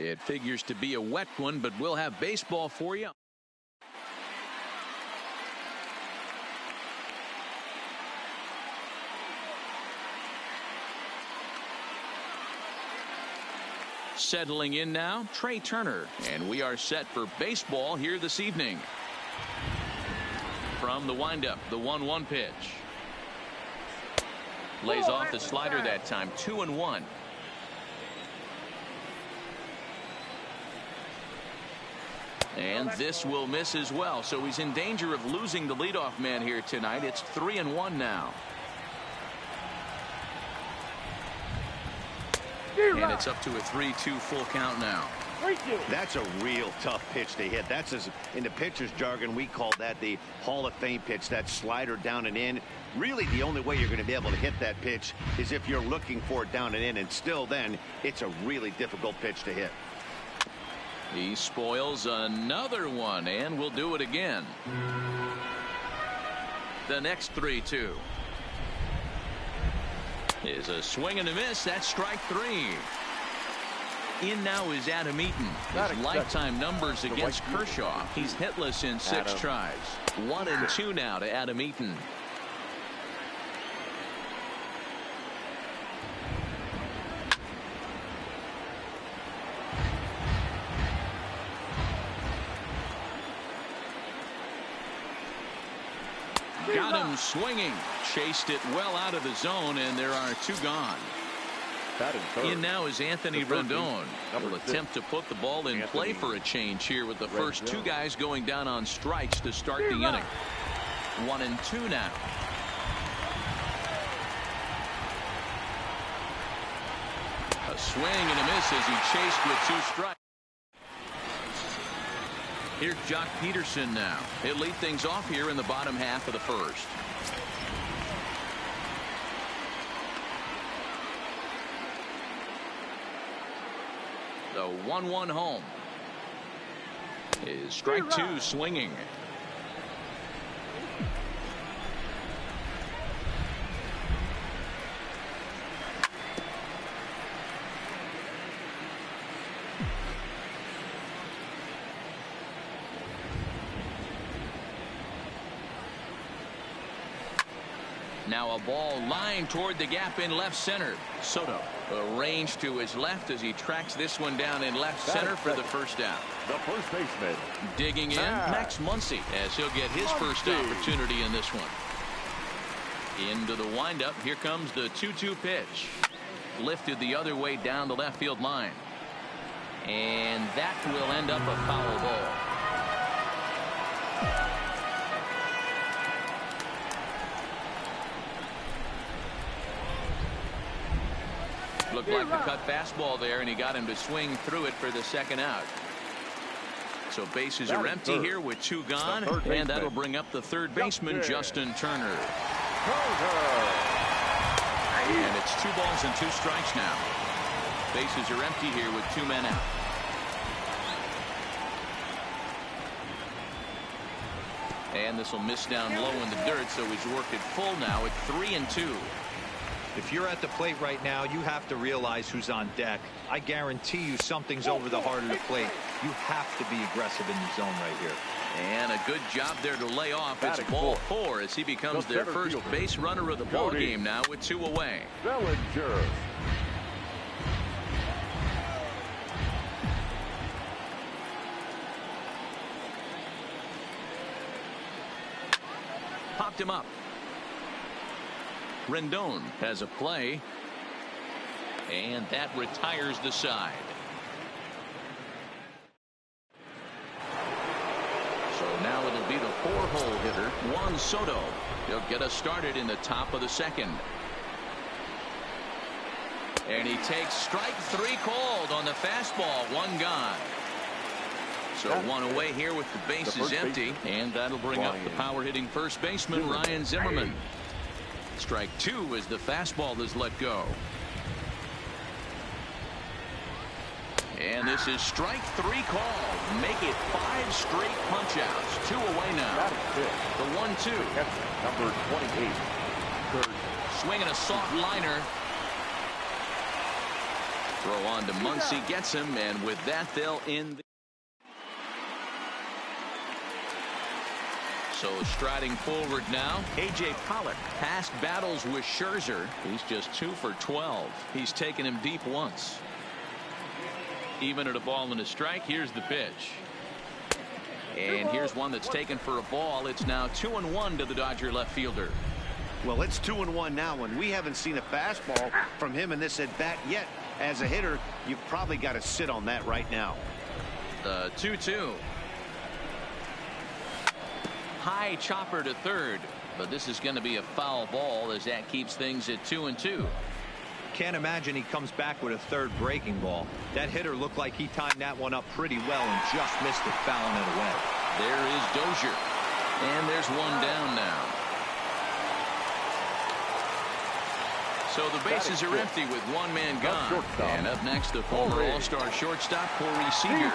It figures to be a wet one, but we'll have baseball for you. Settling in now, Trey Turner, and we are set for baseball here this evening. From the windup, the 1-1 pitch. Lays off the slider that time, 2-1. And this will miss as well, so he's in danger of losing the leadoff man here tonight. It's 3-1 now. And it's up to a 3-2 full count now. That's a real tough pitch to hit. That's, in the pitcher's jargon, we call that the Hall of Fame pitch. That slider down and in. Really, the only way you're going to be able to hit that pitch is if you're looking for it down and in. And still then, it's a really difficult pitch to hit. He spoils another one, and we'll do it again. The next 3-2 is a swing and a miss. That's strike 3. In now is Adam Eaton. His lifetime numbers against Kershaw. He's hitless in 6 tries. 1-2 now to Adam Eaton. Got him swinging. Chased it well out of the zone, and there are 2 gone. In now is Anthony Rendon. Will attempt to put the ball in play for a change here with the first 2 guys going down on strikes to start the inning. 1-2 now. A swing and a miss as he chased with 2 strikes. Here's Jock Peterson now. He'll lead things off here in the bottom half of the first. The 1-1 home is strike 2 swinging. Now a ball lined toward the gap in left center. Soto arranged to his left as he tracks this one down in left center for the first out. The first baseman. Digging in, Max Muncy, as he'll get his first opportunity in this one. Into the windup. Here comes the 2-2 pitch. Lifted the other way down the left field line. And that will end up a foul ball. Looked like the cut fastball there, and he got him to swing through it for the second out. So bases are empty here with 2 gone, and that'll bring up the third baseman, Justin Turner. And it's 2 balls and 2 strikes now. Bases are empty here with 2 men out. And this will miss down low in the dirt, so he's worked it full now at 3-2. If you're at the plate right now, you have to realize who's on deck. I guarantee you something's over the heart of the plate. You have to be aggressive in the zone right here. And a good job there to lay off. It's ball 4 as he becomes their first base runner of the ball game now with 2 away. Bellinger. Popped him up. Rendon has a play, and that retires the side. So now it'll be the 4-hole hitter, Juan Soto. He'll get us started in the top of the second. And he takes strike 3 called on the fastball. 1 gone. So 1 away here with the bases empty, and that'll bring up the power hitting first baseman, Ryan Zimmerman. Strike 2 as the fastball is let go. And this is strike 3 called. Make it 5 straight punch-outs. 2 away now. The 1-2. Number 28. Third. Swinging a soft liner. Throw on to Muncy, gets him, and with that they'll end. So striding forward now, A.J. Pollock past battles with Scherzer. He's just 2 for 12. He's taken him deep once. Even at a ball and a strike, here's the pitch. And here's one that's taken for a ball. It's now 2-1 to the Dodger left fielder. Well, it's 2-1 now, and we haven't seen a fastball from him in this at bat yet. As a hitter, you've probably got to sit on that right now. The 2-2. High chopper to third, but this is going to be a foul ball as that keeps things at 2-2. Can't imagine he comes back with a third breaking ball. That hitter looked like he timed that one up pretty well and just missed it, fouling it away. There is Dozier, and there's one down now. So the bases are empty with one man gone. And up next, the former All-Star shortstop, Corey Seager.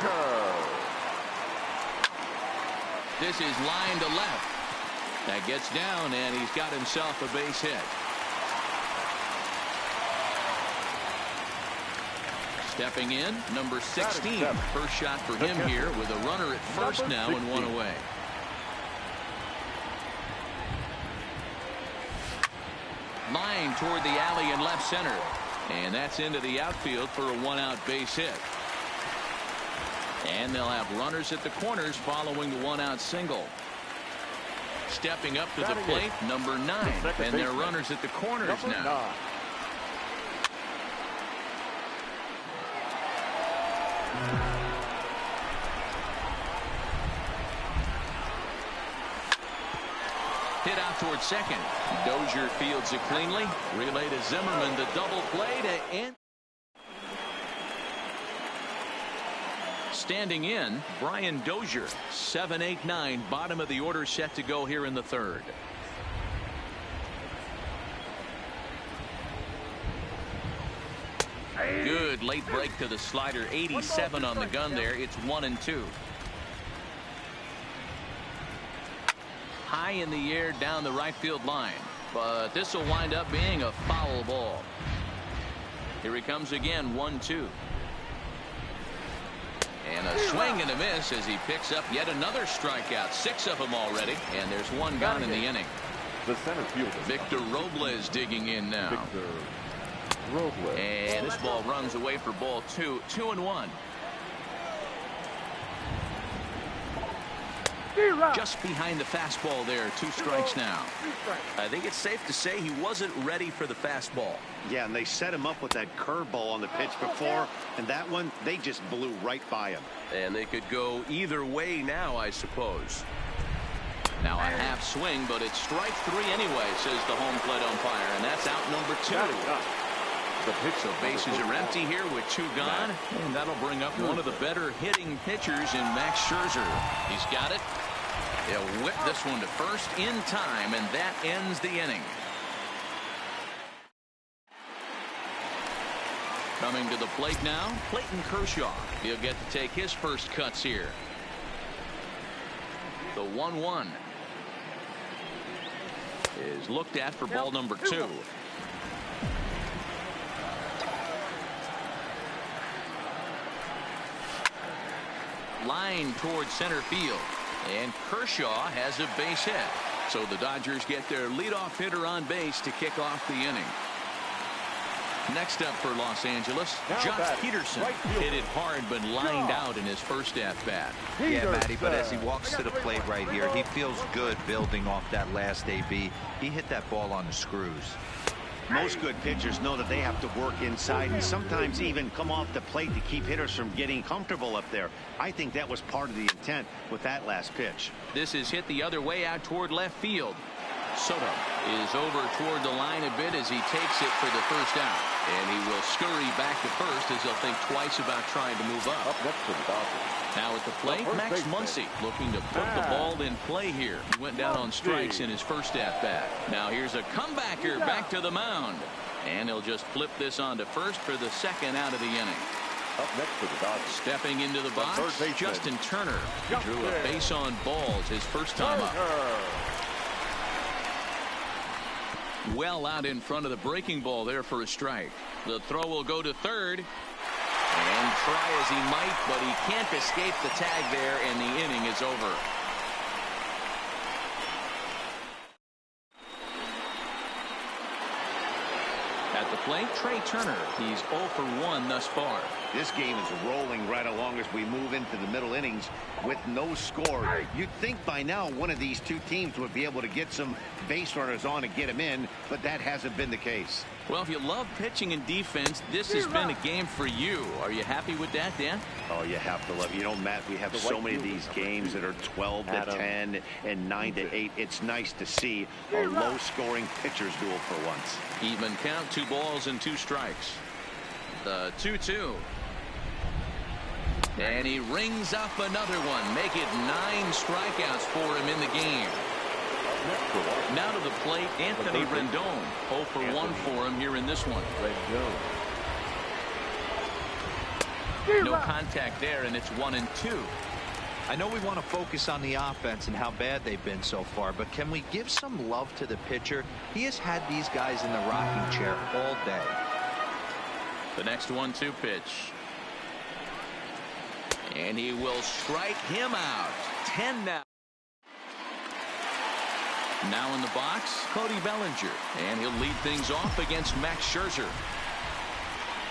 This is line to left. That gets down, and he's got himself a base hit. Stepping in, number 16. First shot for him here with a runner at first now and one away. Line toward the alley in left center. And that's into the outfield for a one-out base hit. And they'll have runners at the corners following the one-out single. Stepping up to the plate, number 9. And they're runners at the corners now. Hit out towards second. Dozier fields it cleanly. Relay to Zimmerman, the double play to end. Standing in, Brian Dozier, 7-8-9, bottom of the order, set to go here in the third. Good late break to the slider, 87 on the gun there. It's 1-2. High in the air down the right field line, but this will wind up being a foul ball. Here he comes again, 1-2. And a swing and a miss as he picks up yet another strikeout. 6 of them already, and there's one gone in the inning. The center fielder, Victor Robles, digging in now. Victor Robles. And this ball runs away for ball 2. 2-1. Just behind the fastball there. 2 strikes now. I think it's safe to say he wasn't ready for the fastball. Yeah, and they set him up with that curveball on the pitch before, and that one, they just blew right by him. And they could go either way now, I suppose. Now a half swing, but it's strike 3 anyway, says the home plate umpire, and that's out number 2. So bases are empty here with 2 gone, and that'll bring up one of the better hitting pitchers in Max Scherzer. He's got it. He'll whip this one to first in time, and that ends the inning. Coming to the plate now, Clayton Kershaw. He'll get to take his first cuts here. The 1-1 is looked at for ball number 2. Line towards center field, and Kershaw has a base hit. So the Dodgers get their leadoff hitter on base to kick off the inning. Next up for Los Angeles, Josh Peterson. Hit it hard but lined out in his first at-bat. Yeah, Matty, but as he walks to the plate right here, he feels good building off that last AB. He hit that ball on the screws. Most good pitchers know that they have to work inside and sometimes even come off the plate to keep hitters from getting comfortable up there. I think that was part of the intent with that last pitch. This is hit the other way out toward left field. Soto is over toward the line a bit as he takes it for the first out. And he will scurry back to first as he'll think twice about trying to move up. Up next to the Dodgers. Now at the plate, Max Muncy looking to put the ball in play here. He went down on strikes in his first at-bat. Now here's a comebacker back to the mound. And he'll just flip this on to first for the second out of the inning. Up next to the Dodgers. Stepping into the box, Justin Turner. He drew a base on balls his first time up. Well out in front of the breaking ball there for a strike. The throw will go to third. And try as he might, but he can't escape the tag there, and the inning is over. At the plate, Trey Turner. He's 0 for 1 thus far. This game is rolling right along as we move into the middle innings with no score. You'd think by now one of these two teams would be able to get some base runners on and get them in, but that hasn't been the case. Well, if you love pitching and defense, this has been a game for you. Are you happy with that, Dan? Oh, you have to love it. You know, Matt, we have so many of these games that are 12 to 10 and 9 to 8. It's nice to see a low-scoring pitcher's duel for once. Even count, 2 balls and 2 strikes. The 2-2. And he rings up another one. Make it 9 strikeouts for him in the game. Now to the plate, Anthony Rendon. 0 for 1 for him here in this one. No contact there, and it's 1-2. I know we want to focus on the offense and how bad they've been so far, but can we give some love to the pitcher? He has had these guys in the rocking chair all day. The next 1-2 pitch. And he will strike him out. 10 now. Now in the box, Cody Bellinger. And he'll lead things off against Max Scherzer.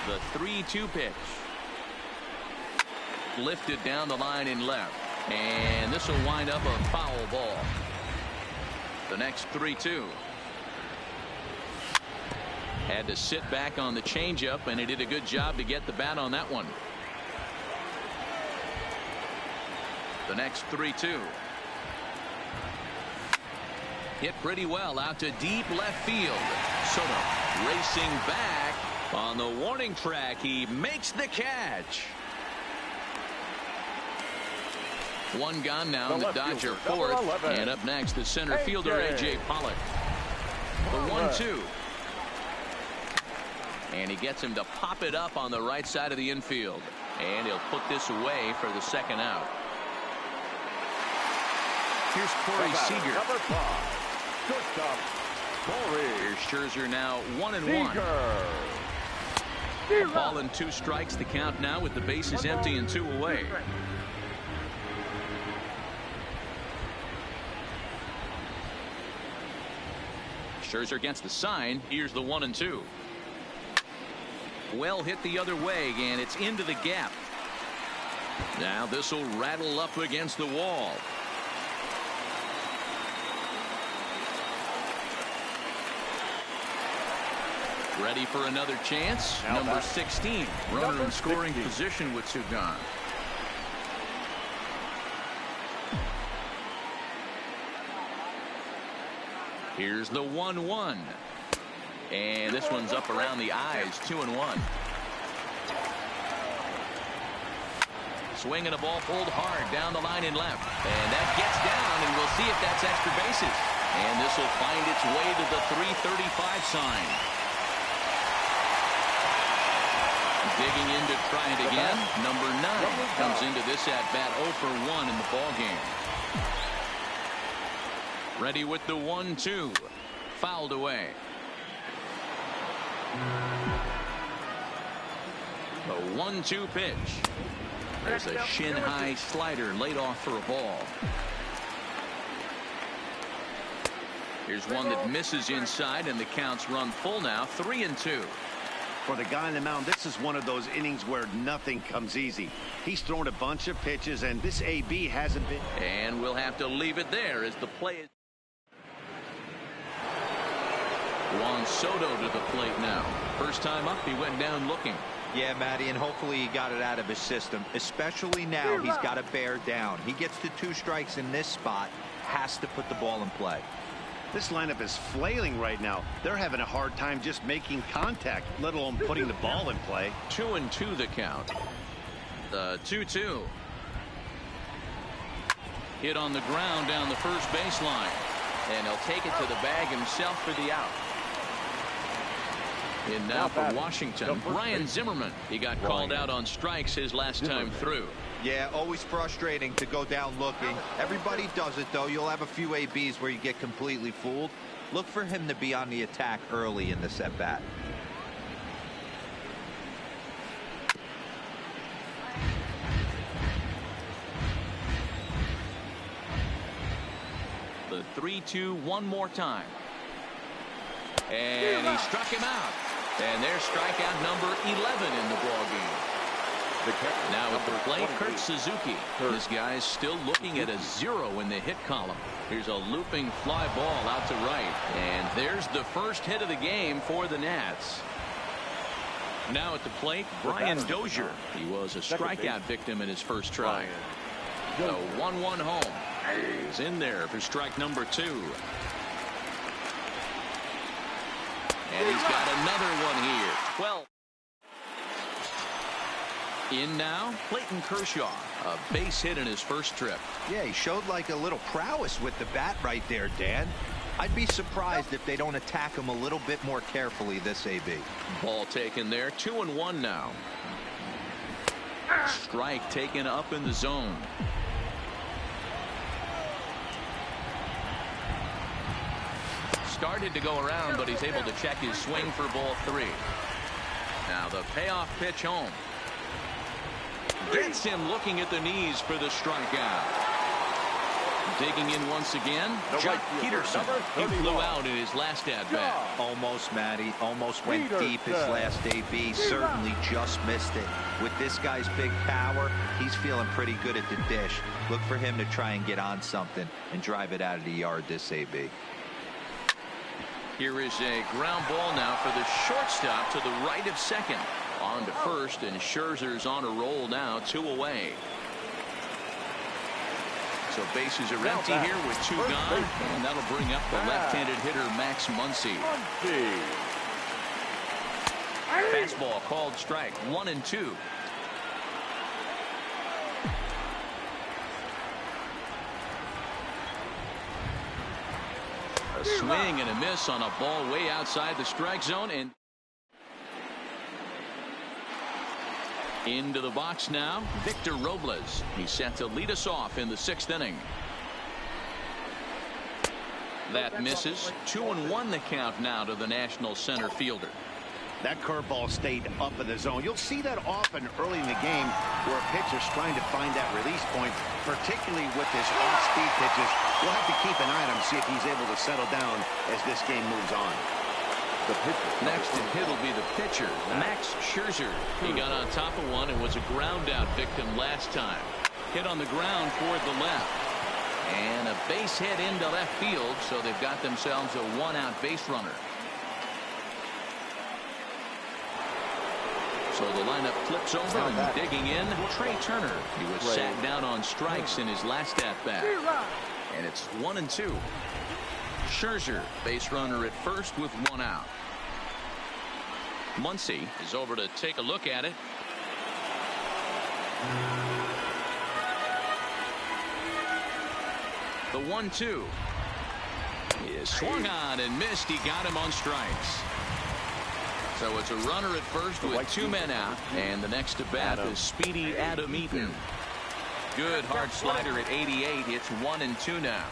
The 3-2 pitch. Lifted down the line in left. And this will wind up a foul ball. The next 3-2. Had to sit back on the changeup, and he did a good job to get the bat on that one. The next 3-2. Hit pretty well out to deep left field. Soto racing back on the warning track. He makes the catch. 1 gone now in the Dodger fourth. And up next, the center fielder, A.J. Pollock. The 1-2. And he gets him to pop it up on the right side of the infield. And he'll put this away for the second out. Here's Corey Seager. Number 5. Here's Scherzer now 1-1. A ball and 2 strikes to count now with the bases empty and 2 away. Scherzer gets the sign. Here's the 1-2. Well hit the other way, and it's into the gap. Now this will rattle up against the wall. Ready for another chance. Number 16. Runner in scoring position with 2 gone. Here's the 1-1. And this one's up around the eyes. 2-1. Swinging a ball pulled hard down the line in left. And that gets down, and we'll see if that's extra bases. And this will find its way to the 335 sign. Digging in to try it again. Number 9 comes into this at-bat 0 for 1 in the ballgame. Ready with the 1-2. Fouled away. The 1-2 pitch. There's a shin-high slider laid off for a ball. Here's one that misses inside, and the count's run full now. 3-2. For the guy on the mound, this is one of those innings where nothing comes easy. He's thrown a bunch of pitches, and this AB hasn't been. And we'll have to leave it there as the play is. Juan Soto to the plate now. First time up, he went down looking. Yeah, Matty, and hopefully he got it out of his system. Especially now, he's got to bear down. He gets to 2 strikes in this spot, has to put the ball in play. This lineup is flailing right now. They're having a hard time just making contact, let alone putting the ball in play. 2-2 the count. The 2-2. Hit on the ground down the first baseline. And he'll take it to the bag himself for the out. And now for Washington, Ryan Zimmerman. He got called out on strikes his last time through. Yeah, always frustrating to go down looking. Everybody does it, though. You'll have a few ABs where you get completely fooled. Look for him to be on the attack early in this at-bat. The 3-2 one more time. And he struck him out. And there's strikeout number 11 in the ball game. Now at the plate, Kurt Suzuki. This guy's still looking at a 0 in the hit column. Here's a looping fly ball out to right. And there's the first hit of the game for the Nats. Now at the plate, Brian Dozier. He was a strikeout victim in his first try. The 1-1 home. He's in there for strike number 2. And he's got another one here. 12. In now, Clayton Kershaw. A base hit in his first trip. Yeah, he showed like a little prowess with the bat right there, Dan. I'd be surprised if they don't attack him a little bit more carefully this AB. Ball taken there. 2-1 now. Strike taken up in the zone. Started to go around, but he's able to check his swing for ball 3. Now the payoff pitch home. Gets him looking at the knees for the strikeout. Digging in once again, Jock Peterson. He flew out in his last at-bat. Almost, Matty. Almost went deep his last AB. Certainly just missed it. With this guy's big power, he's feeling pretty good at the dish. Look for him to try and get on something and drive it out of the yard this AB. Here is a ground ball now for the shortstop to the right of second. On to first, and Scherzer's on a roll now, 2 away. So bases are empty here with 2 gone, and that'll bring up the left-handed hitter Max Muncy. Fastball called strike, 1-2. A swing and a miss on a ball way outside the strike zone, and into the box now, Victor Robles. He's set to lead us off in the 6th inning. That misses. 2-1 the count now to the National center fielder. That curveball stayed up in the zone. You'll see that often early in the game where a pitcher's trying to find that release point, particularly with his off-speed pitches. We'll have to keep an eye on him, see if he's able to settle down as this game moves on. Next in hit will be the pitcher, Max Scherzer. He got on top of one and was a ground out victim last time. Hit on the ground toward the left. And a base hit into left field, so they've got themselves a 1-out base runner. So the lineup flips over and digging in, Trey Turner. He was sat down on strikes in his last at-bat. And it's 1-2. Scherzer, base runner at first with 1 out. Muncy is over to take a look at it. The 1-2 is swung on and missed. He got him on strikes. So it's a runner at first with 2 men out, and the next to bat is speedy Adam Eaton. Good hard slider at 88. It's 1-2 now.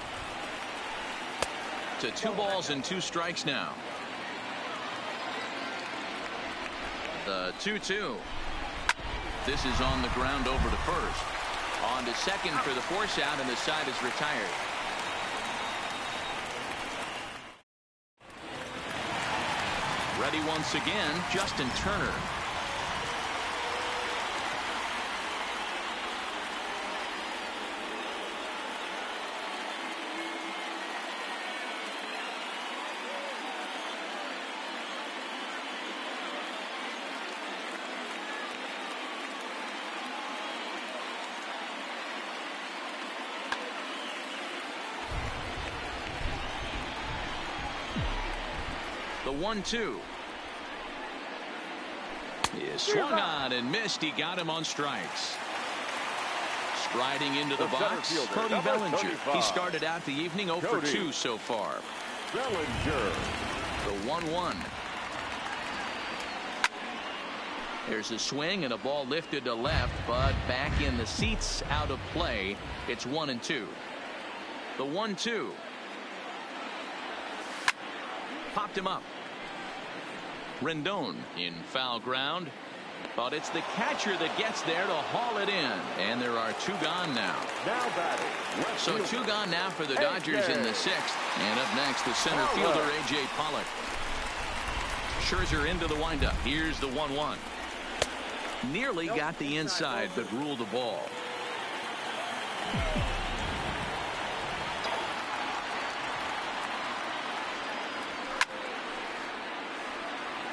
To 2 balls and 2 strikes now. The 2-2. This is on the ground over to first. On to second for the force out, and the side is retired. Ready once again, Justin Turner. The 1-2 is swung on and missed. He got him on strikes. Striding into the box, Cody Bellinger. He started out the evening 0 for 2 so far. Bellinger. The 1-1. There's a swing and a ball lifted to left, but back in the seats, out of play. It's 1-2. The 1-2. popped him up. Rendon in foul ground. But it's the catcher that gets there to haul it in. And there are 2 gone now. Now batting. So 2 gone now for the Dodgers in the 6th. And up next, the center fielder, A.J. Pollock. Scherzer into the windup. Here's the 1-1. Nearly got the inside, but ruled the ball.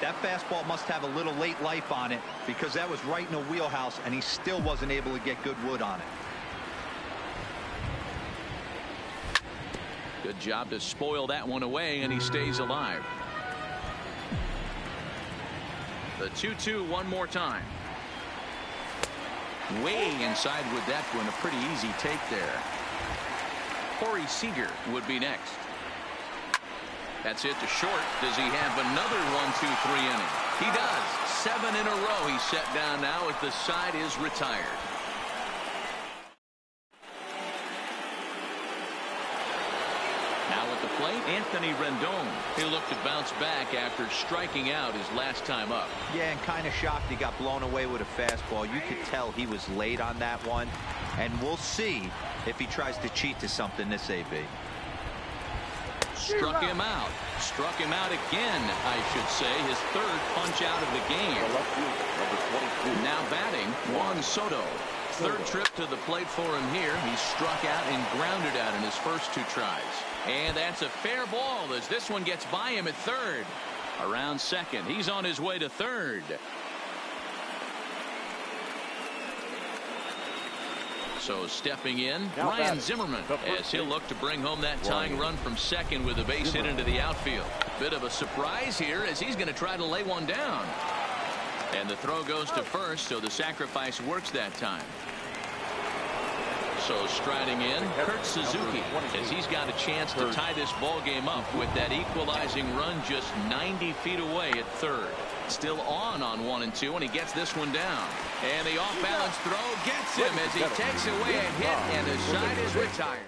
That fastball must have a little late life on it, because that was right in the wheelhouse, and he still wasn't able to get good wood on it. Good job to spoil that one away, and he stays alive. The 2-2 one more time. Way inside with that one. A pretty easy take there. Corey Seager would be next. That's it to short. Does he have another 1-2-3 inning? He does. 7 in a row he's set down now as the side is retired. Now at the plate, Anthony Rendon. He looked to bounce back after striking out his last time up. Yeah, and kind of shocked he got blown away with a fastball. You could tell he was late on that one. And we'll see if he tries to cheat to something this AB. Struck him out. Struck him out again, I should say. His 3rd punch out of the game. Now batting, Juan Soto. 3rd trip to the plate for him here. He struck out and grounded out in his first 2 tries. And that's a fair ball as this one gets by him at 3rd. Around 2nd. He's on his way to 3rd. So stepping in, Ryan Zimmerman, as he'll look to bring home that tying run from 2nd with a base hit into the outfield. Bit of a surprise here as he's going to try to lay one down. And the throw goes to 1st, so the sacrifice works that time. So striding in, Kurt Suzuki, as he's got a chance to tie this ball game up with that equalizing run just 90 feet away at 3rd. Still on 1 and 2, and he gets this one down. And the off-balance throw gets him as he takes away a hit, and the side is retired.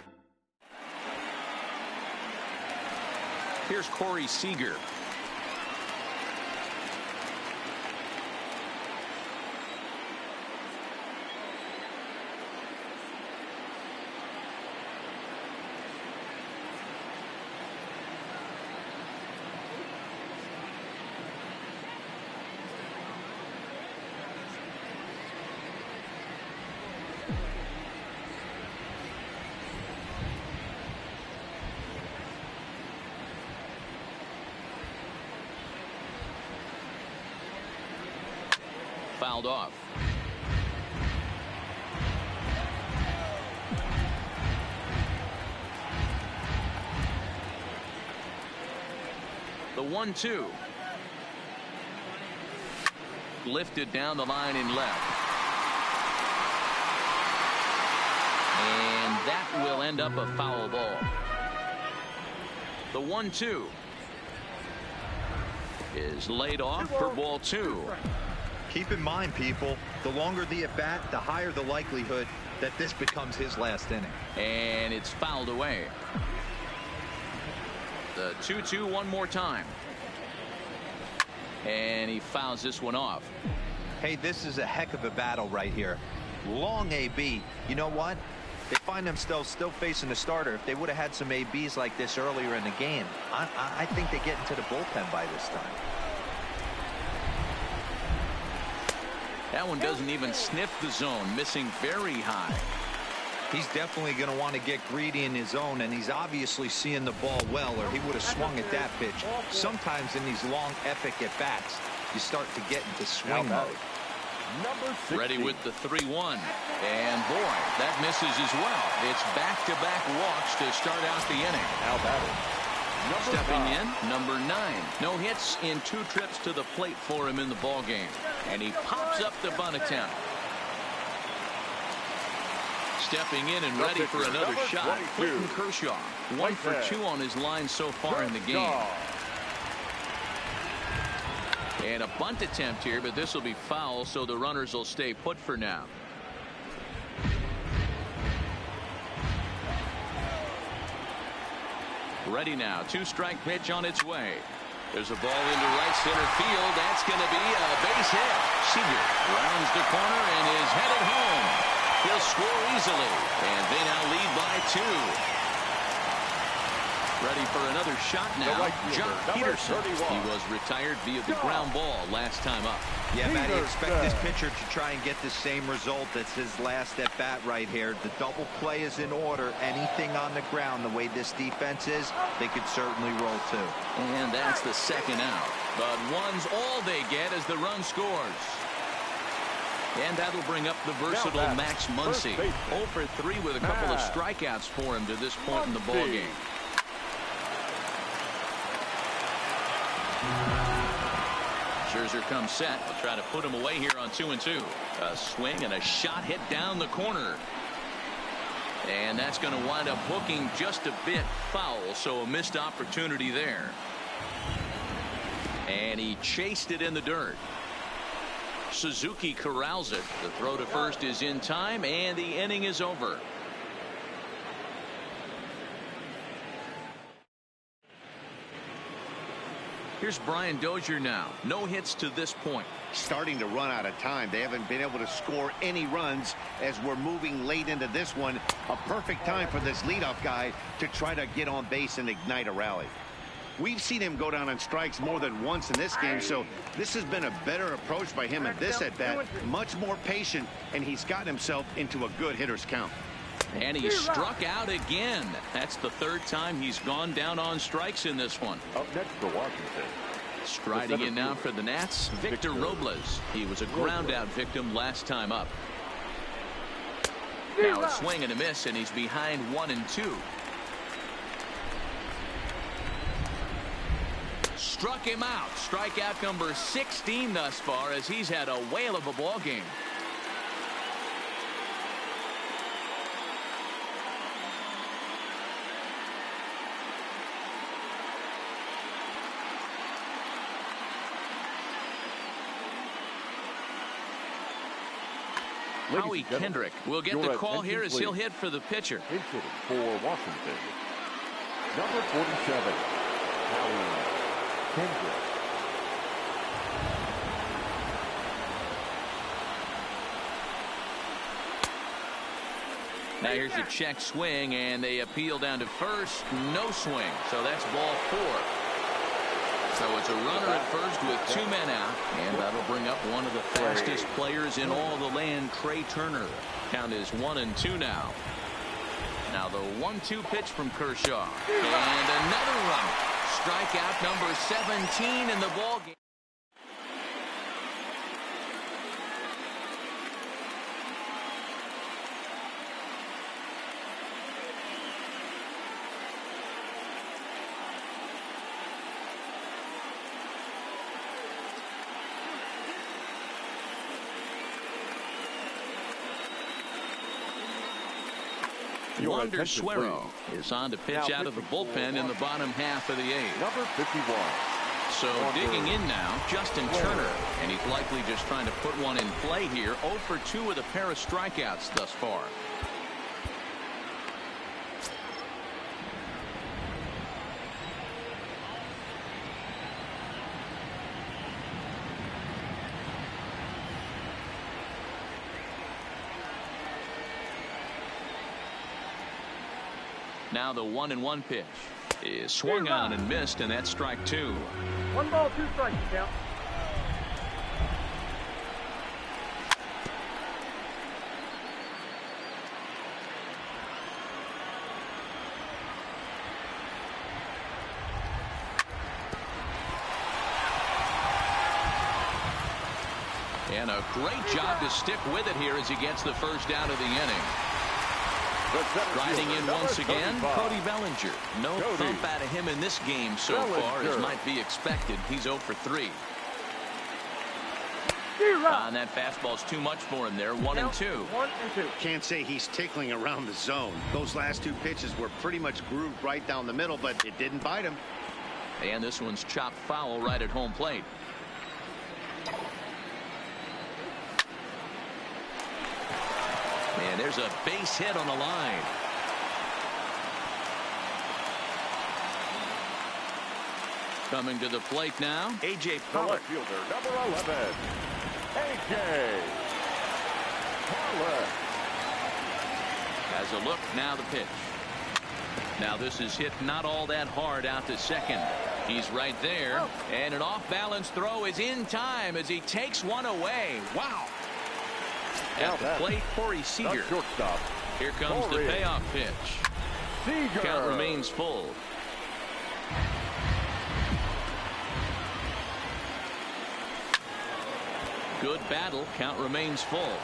Here's Corey Seager. Fouled off. The 1-2. Lifted down the line in left. And that will end up a foul ball. The 1-2 is laid off for ball 2. Keep in mind, people, the longer the at-bat, the higher the likelihood that this becomes his last inning. And it's fouled away. The 2-2 one more time. And he fouls this one off. Hey, this is a heck of a battle right here. Long AB. You know what? They find themselves still facing the starter. If they would have had some ABs like this earlier in the game, I think they get into the bullpen by this time. That one doesn't even sniff the zone, missing very high. He's definitely going to want to get greedy in his zone, and he's obviously seeing the ball well, or he would have swung at that pitch. Sometimes in these long, epic at-bats, you start to get into swing mode. Ready with the 3-1. And boy, that misses as well. It's back-to-back walks to start out the inning. Now batting. Stepping in, number 9. No hits in 2 trips to the plate for him in the ball game. And he pops up the bunt attempt. Stepping in and ready for another shot. Clayton Kershaw, 1 for 2 on his line so far in the game. And a bunt attempt here, but this will be foul, so the runners will stay put for now. Ready now. 2-strike pitch on its way. There's a ball into right center field. That's going to be a base hit. Seager rounds the corner and is headed home. He'll score easily, and they now lead by 2. Ready for another shot now. Jock Peterson. He was retired via the ground ball last time up. Yeah, Matty, expect this pitcher to try and get the same result as his last at bat right here. The double play is in order. Anything on the ground, the way this defense is, they could certainly roll too. And that's the second out. But one's all they get as the run scores. And that'll bring up the versatile Max Muncy. 0 for 3 with a couple of strikeouts for him to this point in the ballgame. Scherzer comes set. We'll try to put him away here on 2-2. A swing and a shot hit down the corner. And that's going to wind up hooking just a bit foul, so a missed opportunity there. And he chased it in the dirt. Suzuki corrals it. The throw to first is in time, and the inning is over. Here's Brian Dozier now. No hits to this point. Starting to run out of time. They haven't been able to score any runs as we're moving late into this one. A perfect time for this leadoff guy to try to get on base and ignite a rally. We've seen him go down on strikes more than once in this game, so this has been a better approach by him at this at-bat. Much more patient, and he's gotten himself into a good hitter's count. And he struck out again. That's the third time he's gone down on strikes in this one. Up next for Washington. Striding in now for the Nats, Victor Robles. He was a ground-out victim last time up. Now a swing and a miss, and he's behind 1-2. Struck him out. Strikeout number 16 thus far, as he's had a whale of a ball game. Howie Kendrick will get the call here as he'll hit for the pitcher. For Washington, number 47, Howie Kendrick. Now here's a check swing, and they appeal down to first. No swing, so that's ball 4. So it's a runner at first with 2 men out, and that'll bring up one of the fastest players in all the land, Trey Turner. Count is 1-2 now. Now the 1-2 pitch from Kershaw, and another run. Strikeout number 17 in the ballgame. Wander Suero is on to pitch out of the bullpen in the bottom half of the 8th. Number 51. So digging in now, Justin Turner, and he's likely just trying to put one in play here. 0 for 2 with a pair of strikeouts thus far. Now the 1-1 pitch is swung on and missed, and that's strike 2. 1 ball, 2 strikes, count. And a great job to stick with it here as he gets the first out of the inning. Riding in once again, Cody Bellinger. No thump out of him in this game so far, as might be expected. He's 0 for 3. And that fastball's too much for him there. 1-2. Can't say he's tickling around the zone. Those last 2 pitches were pretty much grooved right down the middle, but it didn't bite him. And this one's chopped foul right at home plate. And there's a base hit on the line. Coming to the plate now, A.J. The Pollard. left fielder, number 11, A.J. Pollard. Has a look, now the pitch. Now this is hit not all that hard out to second. He's right there, and an off-balance throw is in time as he takes one away. Wow. At the plate, Corey Seager. Shortstop. Here comes the payoff pitch. Seager. Count remains full. Good battle. Count remains full.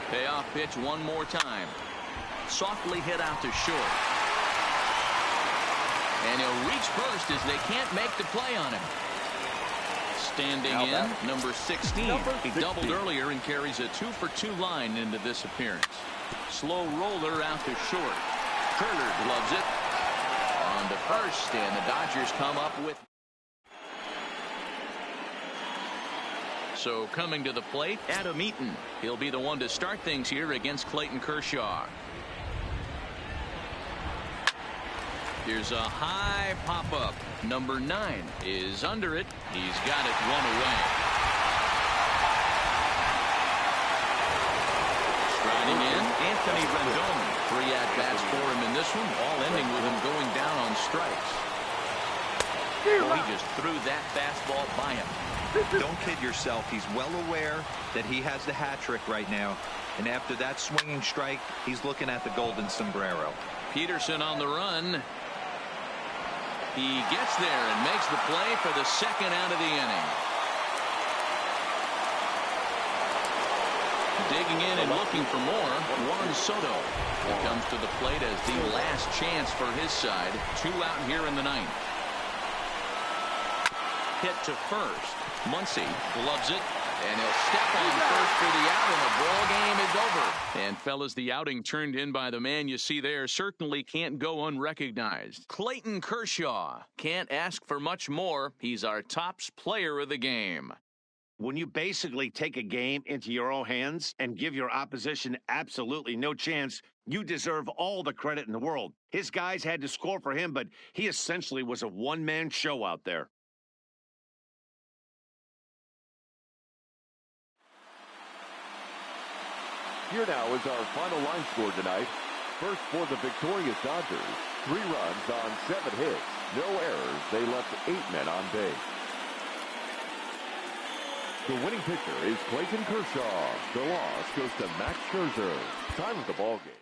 Payoff pitch one more time. Softly hit out to short. And he'll reach first as they can't make the play on him. Standing in, number 16. He doubled earlier and carries a 2-for-2 line into this appearance. Slow roller out to short. Turner gloves it. On to first, and the Dodgers come up with. So coming to the plate, Adam Eaton. He'll be the one to start things here against Clayton Kershaw. Here's a high pop-up. Number 9 is under it. He's got it one away. Striding in, Anthony Rendon. 3 at-bats for him in this one, all ending with him going down on strikes. Well, he just threw that fastball by him. Don't kid yourself. He's well aware that he has the hat trick right now. And after that swinging strike, he's looking at the golden sombrero. Peterson on the run. He gets there and makes the play for the second out of the inning. Digging in and looking for more, Juan Soto. He comes to the plate as the last chance for his side. 2 out here in the 9th. Hit to first. Muncy gloves it, and he'll step on first for the out, and the ball game is over. And fellas, the outing turned in by the man you see there certainly can't go unrecognized. Clayton Kershaw can't ask for much more. He's our tops player of the game. When you basically take a game into your own hands and give your opposition absolutely no chance, you deserve all the credit in the world. His guys had to score for him, but he essentially was a one-man show out there. Here now is our final line score tonight. First for the victorious Dodgers. 3 runs on 7 hits. No errors. They left 8 men on base. The winning pitcher is Clayton Kershaw. The loss goes to Max Scherzer. Time of the ball game.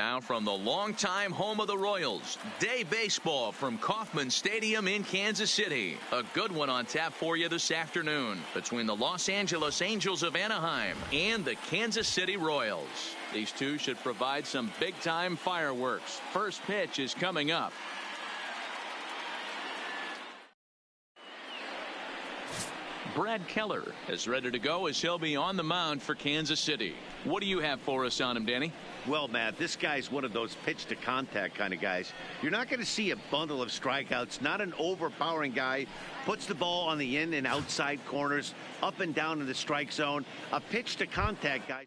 Now from the longtime home of the Royals, day baseball from Kauffman Stadium in Kansas City. A good one on tap for you this afternoon between the Los Angeles Angels of Anaheim and the Kansas City Royals. These two should provide some big-time fireworks. First pitch is coming up. Brad Keller is ready to go as he'll be on the mound for Kansas City. What do you have for us on him, Danny? Well, Matt, this guy's one of those pitch-to-contact kind of guys. You're not going to see a bundle of strikeouts, not an overpowering guy. Puts the ball on the in and outside corners, up and down in the strike zone. A pitch-to-contact guy.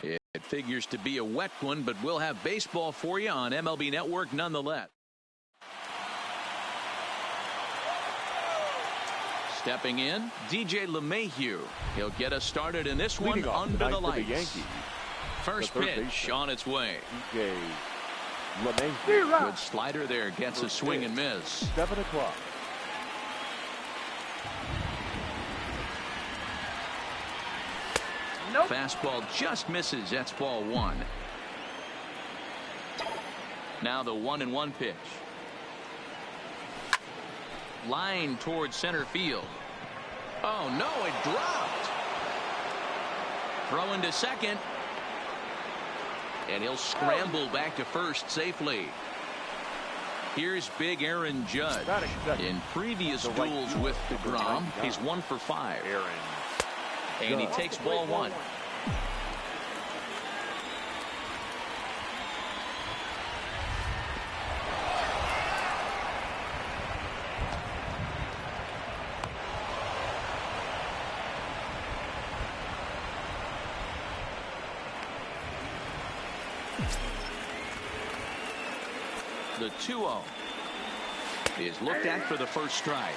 It figures to be a wet one, but we'll have baseball for you on MLB Network nonetheless. Stepping in, DJ LeMahieu. He'll get us started in this one under the lights. First pitch on its way. DJ LeMahieu. Good slider there, gets a swing and miss. 7 o'clock. Nope. Fastball just misses. That's ball one. Now the 1-1 pitch. Line towards center field. Oh no, it dropped. Throw into second. And he'll scramble back to first safely. Here's big Aaron Judge. In previous duels with DeGrom, he's 1 for 5. And he takes ball one. The 2-0 is looked at for the first strike.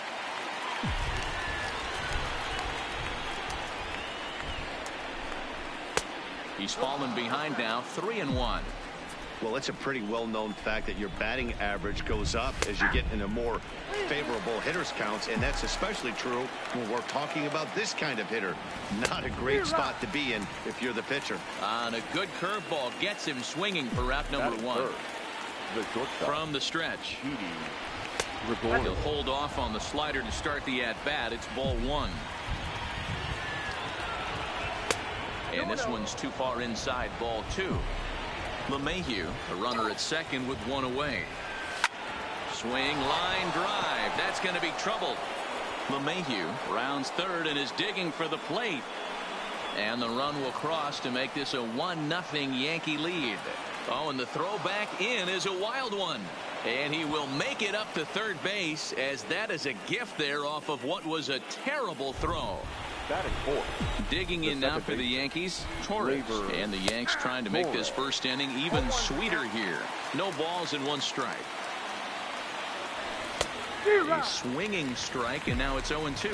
He's fallen behind now, 3-1. Well, it's a pretty well-known fact that your batting average goes up as you get into more favorable hitters counts, and that's especially true when we're talking about this kind of hitter. Not a great spot to be in if you're the pitcher. And a good curveball gets him swinging for out number one. From the stretch. He'll hold off on the slider to start the at-bat. It's ball one. And this one's too far inside, ball two. LeMahieu, a runner at second with one away. Swing, line drive. That's going to be trouble. LeMahieu rounds third and is digging for the plate. And the run will cross to make this a 1-0 Yankee lead. Oh, and the throw back in is a wild one. And he will make it up to third base, as that is a gift there off of what was a terrible throw. Batting fourth. Digging in now for the Yankees, Torres. And the Yanks trying to make this first inning even sweeter here. No balls and 1 strike. A swinging strike, and now it's 0-2.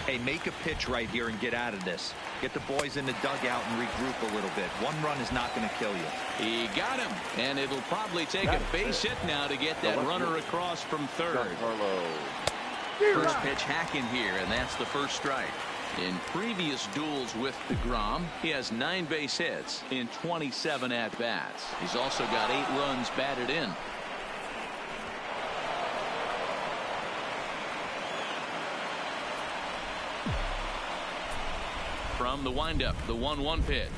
Hey, make a pitch right here and get out of this. Get the boys in the dugout and regroup a little bit. 1 run is not going to kill you. He got him, and it'll probably take a base hit now to get that runner across from third. First pitch hacking here, and that's the first strike. In previous duels with DeGrom, he has 9 base hits in 27 at-bats. He's also got 8 runs batted in. From the windup, the 1-1 pitch.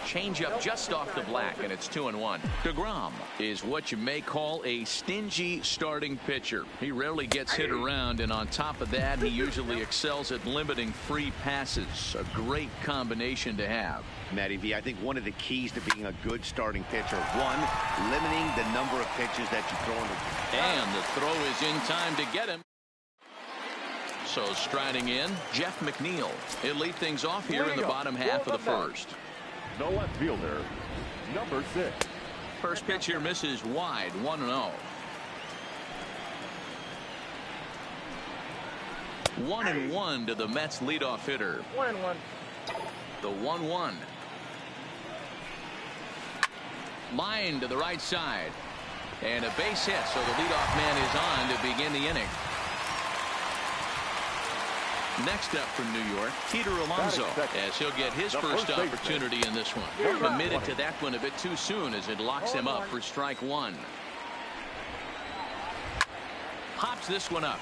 Changeup just off the black, and it's 2-1. DeGrom is what you may call a stingy starting pitcher. He rarely gets hit around, and on top of that, he usually excels at limiting free passes. A great combination to have. Matty V, I think one of the keys to being a good starting pitcher, 1, limiting the number of pitches that you throw in the... And the throw is in time to get him. So striding in, Jeff McNeil. He'll lead things off here in the bottom half of the first. The left fielder, number 6. First pitch here misses wide, 1-0. 1-1 to the Mets leadoff hitter. 1-1. The 1-1. Line to the right side. And a base hit, so the leadoff man is on to begin the inning. Next up from New York, Peter Alonso, as he'll get his first opportunity in this one. Committed to that one a bit too soon, as it locks him up for strike 1. Pops this one up.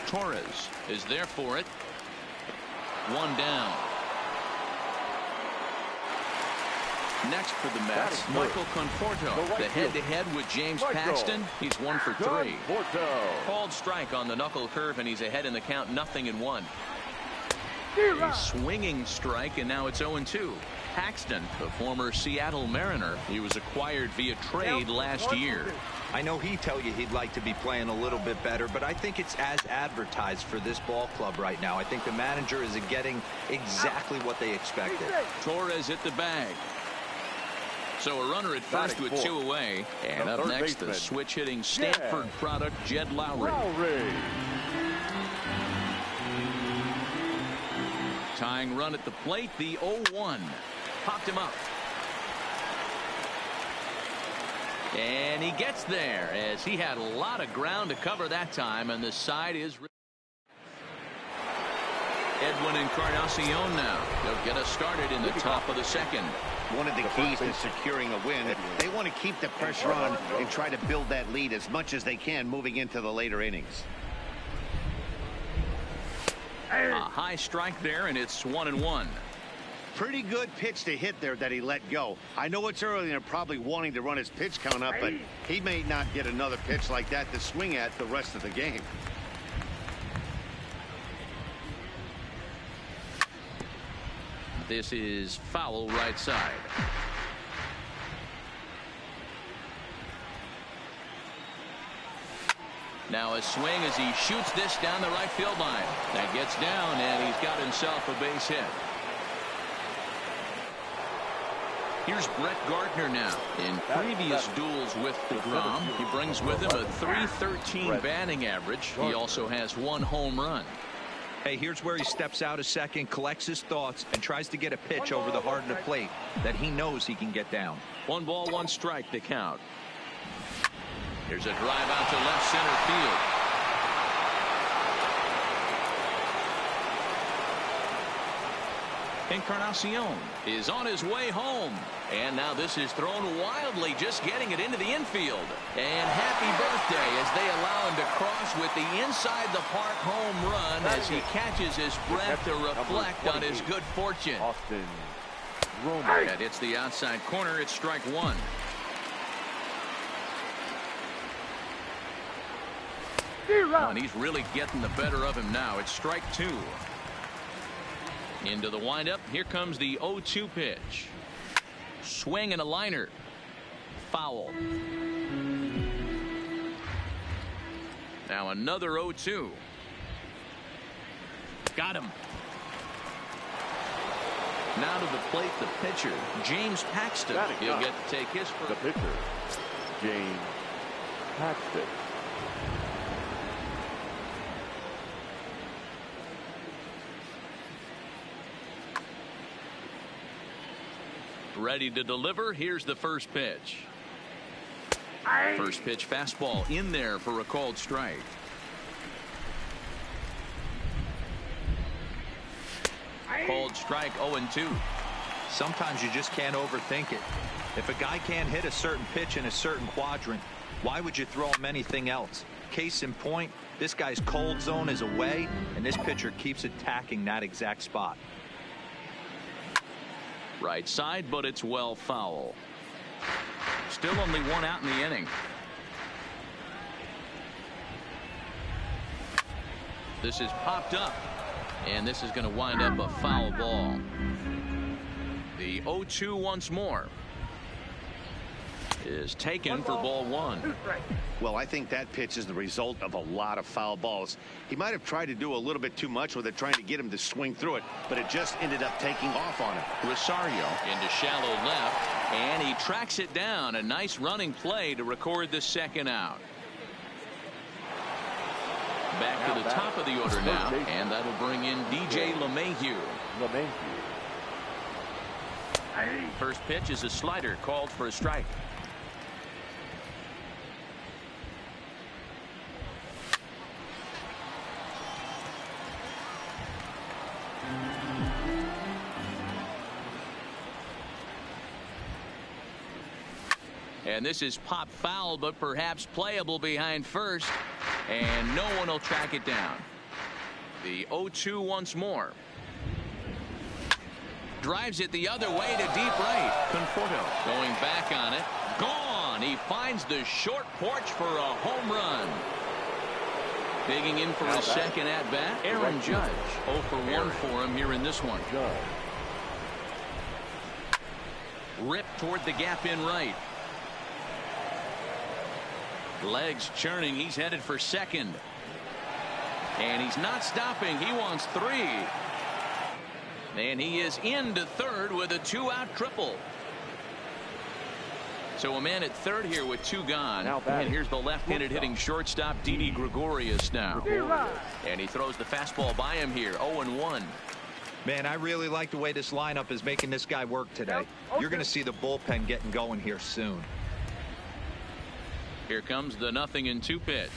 Torres is there for it. 1 down. Next for the Mets, Michael Conforto. The head-to-head with James Paxton. He's 1 for 3. Called strike on the knuckle curve, and he's ahead in the count, 0-1. A swinging strike, and now it's 0-2. Paxton, the former Seattle Mariner. He was acquired via trade last year. I know he'd tell you he'd like to be playing a little bit better, but I think it's as advertised for this ball club right now. I think the manager is getting exactly what they expected. Torres at the bag. So a runner at first with 2 away. And up next, the switch-hitting Stanford product, Jed Lowry. Tying run at the plate, the 0-1. Popped him up. And he gets there, as he had a lot of ground to cover that time, and the side is... Edwin Encarnacion now. They'll get us started in the top of the second. One of the keys to securing a win, they want to keep the pressure on and try to build that lead as much as they can moving into the later innings. A high strike there, and it's 1-1. Pretty good pitch to hit there that he let go. I know it's early and they're probably wanting to run his pitch count up, but he may not get another pitch like that to swing at the rest of the game. This is foul right side. Now a swing as he shoots this down the right field line. That gets down, and he's got himself a base hit. Here's Brett Gardner now. In previous duels with DeGrom, he brings with him a .313 batting average. He also has 1 home run. Hey, here's where he steps out a second, collects his thoughts, and tries to get a pitch over the heart of the plate that he knows he can get down. 1 ball, 1 strike to count. Here's a drive out to left center field. Encarnacion is on his way home. And now this is thrown wildly, just getting it into the infield. And happy birthday as they allow him to cross with the inside the park home run as he catches his breath to reflect on his good fortune. That hits the outside corner. It's strike 1. Oh, and he's really getting the better of him now. It's strike two. Into the windup. Here comes the 0-2 pitch. Swing and a liner. Foul. Now another 0-2. Got him. Now to the plate, the pitcher, James Paxton. He'll get to take his first. The pitcher, James Paxton. Ready to deliver. Here's the first pitch. First pitch fastball in there for a called strike. Called strike 0-2. Sometimes you just can't overthink it. If a guy can't hit a certain pitch in a certain quadrant, why would you throw him anything else? Case in point, this guy's cold zone is away, and this pitcher keeps attacking that exact spot. Right side, but it's well foul. Still only one out in the inning. This is popped up, and this is going to wind up a foul ball. The 0-2 once more is taken for ball one. Well, I think that pitch is the result of a lot of foul balls. He might have tried to do a little bit too much with it, trying to get him to swing through it, but it just ended up taking off on him. Rosario into shallow left, and he tracks it down. A nice running play to record the second out. Back to the top of the order now, and that'll bring in DJ LeMahieu. First pitch is a slider called for a strike. And this is pop foul, but perhaps playable behind first, and no one will track it down. The 0-2 once more. Drives it the other way to deep right. Conforto going back on it. Gone. He finds the short porch for a home run. Digging in for a second at bat, Aaron Judge. 0 for 1 for him here in this one. Ripped toward the gap in right. Legs churning. He's headed for second. And he's not stopping. He wants 3. And he is into third with a 2-out triple. So a man at third here with 2 gone. And here's the left-handed hitting shortstop, Didi Gregorius now. And he throws the fastball by him here. 0-1. Man, I really like the way this lineup is making this guy work today. You're going to see the bullpen getting going here soon. Here comes the 0-2 pitch.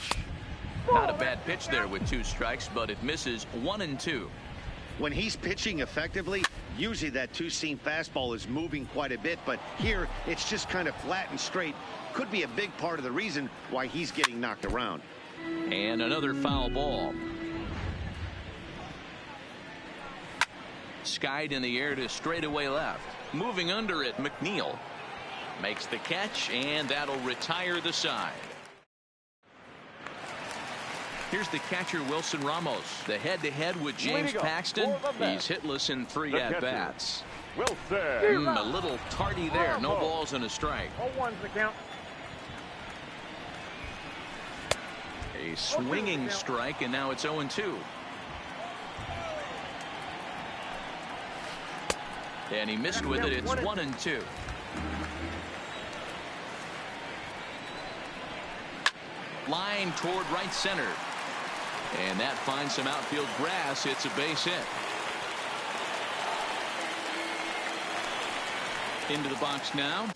Not a bad pitch there with 2 strikes, but it misses 1-2. When he's pitching effectively, usually that two-seam fastball is moving quite a bit, but here it's just kind of flat and straight. Could be a big part of the reason why he's getting knocked around. And another foul ball. Skied in the air to straightaway left. Moving under it, McNeil makes the catch, and that'll retire the side. Here's the catcher, Wilson Ramos. The head-to-head with James Paxton. He's hitless in 3 at-bats. A little tardy there. No balls and a strike. 0-1's the count. A swinging strike, and now it's 0-2. And he missed with it. It's 1-2. Line toward right center. And that finds some outfield grass. It's a base hit. Into the box now.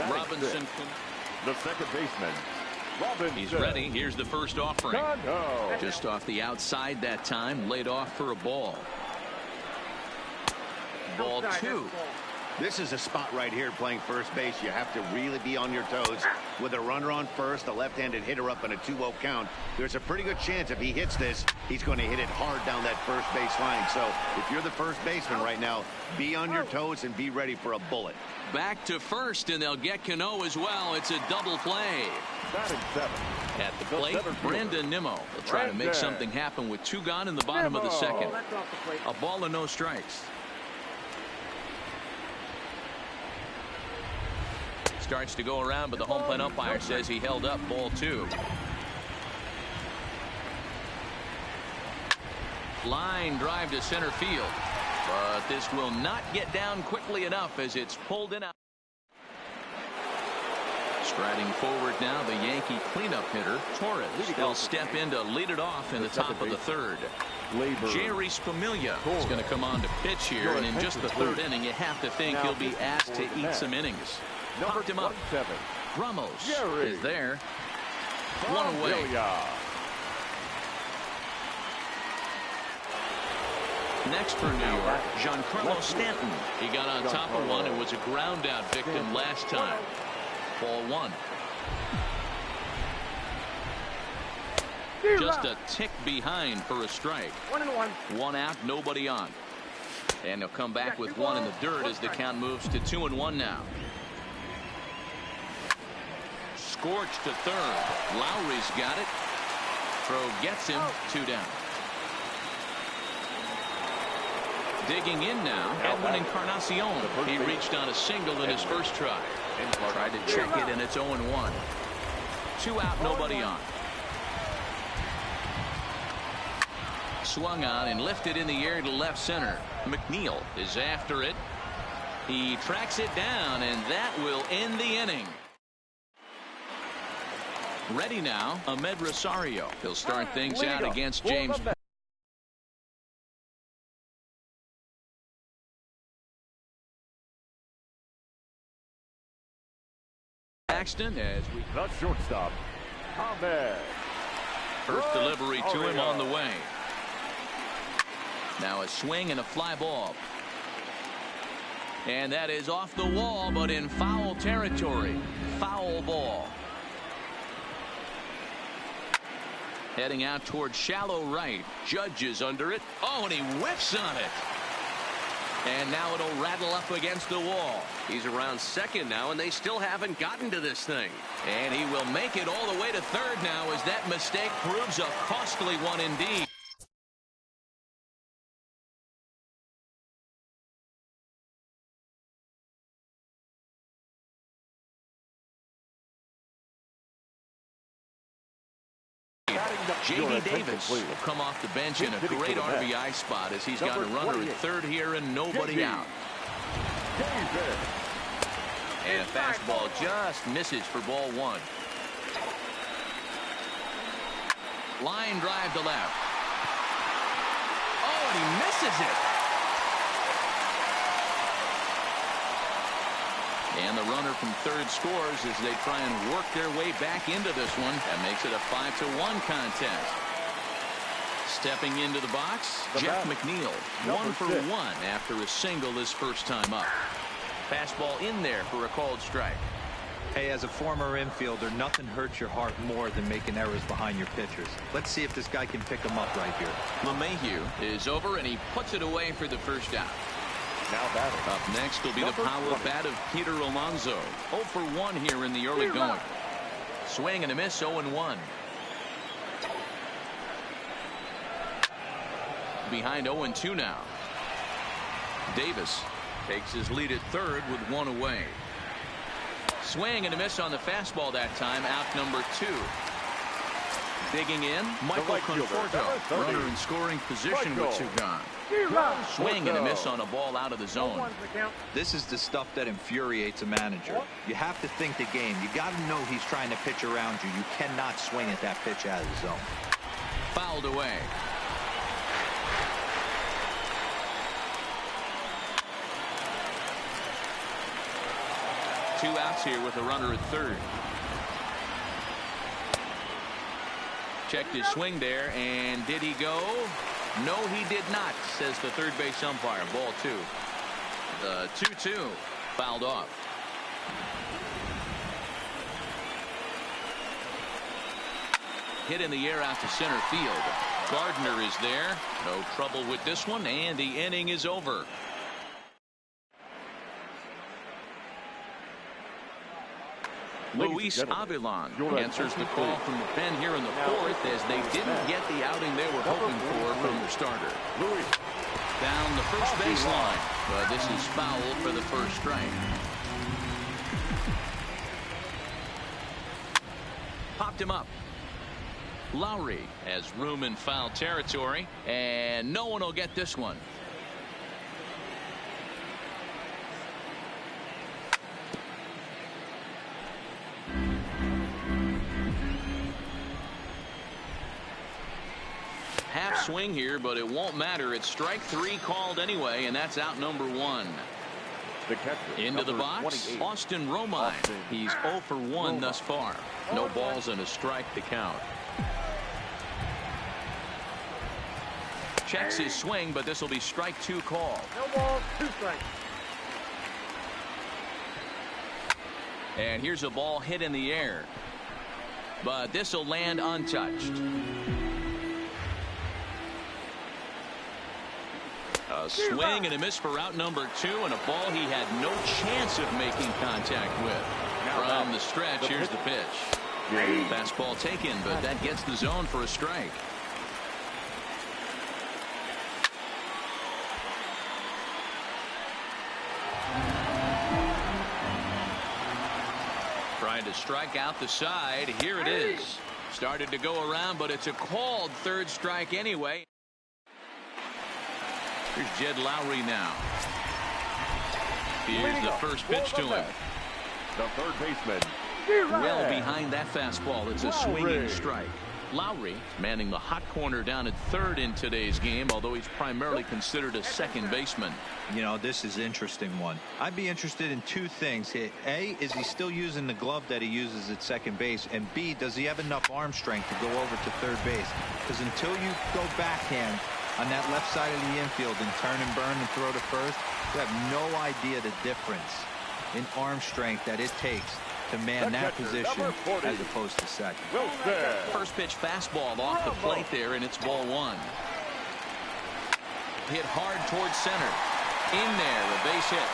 Robinson. The second baseman, Robinson. He's ready. Here's the first offering. Just off the outside that time. Laid off for a ball. Ball 2. This is a spot right here playing first base. You have to really be on your toes. With a runner on first, a left-handed hitter up in a 2-0 count, there's a pretty good chance if he hits this, he's going to hit it hard down that first base line. So if you're the first baseman right now, be on your toes and be ready for a bullet. Back to first, and they'll get Cano as well. It's a double play. Batting 7. At the plate, Brandon Nimmo will try to make something happen with 2 gone in the bottom of the second. A ball and no strikes. Starts to go around, but the home plate umpire says he held up. Ball 2. Line drive to center field, but this will not get down quickly enough as it's pulled in out. Striding forward now, the Yankee cleanup hitter Torres. He'll step in to lead it off in the top of the third. Jerry Spamiglia is going to come on to pitch here, and in just the third inning, you have to think he'll be asked to eat some innings. Popped him up. Ramos is there. 1 away. Next for New York, Giancarlo Stanton. He got on top of one and was a ground out victim last time. Ball 1. Just a tick behind for a strike. 1-1. 1 out, nobody on. And he'll come back with 1 in the dirt as the count moves to 2-1 now. Scorched to third. Lowry's got it. Throw gets him. 2 down. Digging in now, Edwin Encarnacion. He reached on a single in his first try. Tried to check it, and it's 0-1. 2 out, nobody on. Swung on and lifted in the air to left center. McNeil is after it. He tracks it down, and that will end the inning. Ready now, Ahmed Rosario. He'll start things out against James Paxton as we the shortstop, Ahmed. First delivery to him on the way. Now a swing and a fly ball. And that is off the wall, but in foul territory. Foul ball. Heading out towards shallow right. Judge is under it. Oh, and he whiffs on it. And now it'll rattle up against the wall. He's around second now, and they still haven't gotten to this thing. And he will make it all the way to third now as that mistake proves a costly one indeed. J.D. Davis will come off the bench in a great RBI spot as he's got a runner at third here and nobody out. And a fastball just misses for ball 1. Line drive to left. Oh, and he misses it. And the runner from third scores as they try and work their way back into this one. That makes it a 5-1 contest. Stepping into the box, Jeff McNeil. 1 for 1 after a single his first time up. Fastball in there for a called strike. Hey, as a former infielder, nothing hurts your heart more than making errors behind your pitchers. Let's see if this guy can pick them up right here. LeMahieu is over, and he puts it away for the first out. Now batting. Up next will be the power bat of Peter Alonso. 0 for 1 here in the early going. Swing and a miss, 0-1. Behind 0-2 now. Davis takes his lead at third with 1 away. Swing and a miss on the fastball that time. Out number 2. Digging in, Michael Conforto. Runner in scoring position with 2 gone. Swing and a miss on a ball out of the zone. This is the stuff that infuriates a manager. You have to think the game. You got to know he's trying to pitch around you. You cannot swing at that pitch out of the zone. Fouled away. Two outs here with a runner at third. Checked his swing there, and did he go? No, he did not, says the third base umpire. Ball 2. The 2-2 fouled off. Hit in the air out to center field. Gardner is there. No trouble with this one, and the inning is over. Luis Avilan answers the call from the pen here in the fourth as they didn't get the outing they were hoping for from their starter. Down the first baseline, but this is foul for the first strike. Popped him up. Lowry has room in foul territory, and no one will get this one. Half swing here, but it won't matter. It's strike 3 called anyway, and that's out number 1. The catcher, into the box, Austin Romine. He's 0 for 1 thus far. No balls and a strike to count. Checks his swing, but this will be strike 2 called. No balls, 2 strikes. And here's a ball hit in the air, but this will land untouched. A swing and a miss for out number 2, and a ball he had no chance of making contact with. From the stretch, here's the pitch. Fastball taken, but that gets the zone for a strike. Trying to strike out the side. Here it is. Started to go around, but it's a called third strike anyway. Here's Jed Lowry now. Here's the first pitch to him. The third baseman. Well behind that fastball. It's a swinging strike. Lowry manning the hot corner down at third in today's game, although he's primarily considered a second baseman. You know, this is an interesting one. I'd be interested in 2 things. A, is he still using the glove that he uses at second base? And B, does he have enough arm strength to go over to third base? Because until you go backhand on that left side of the infield and turn and burn and throw to first, you have no idea the difference in arm strength that it takes to man that position as opposed to second. First pitch fastball off the plate there, and it's ball 1. Hit hard towards center. In there, a base hit.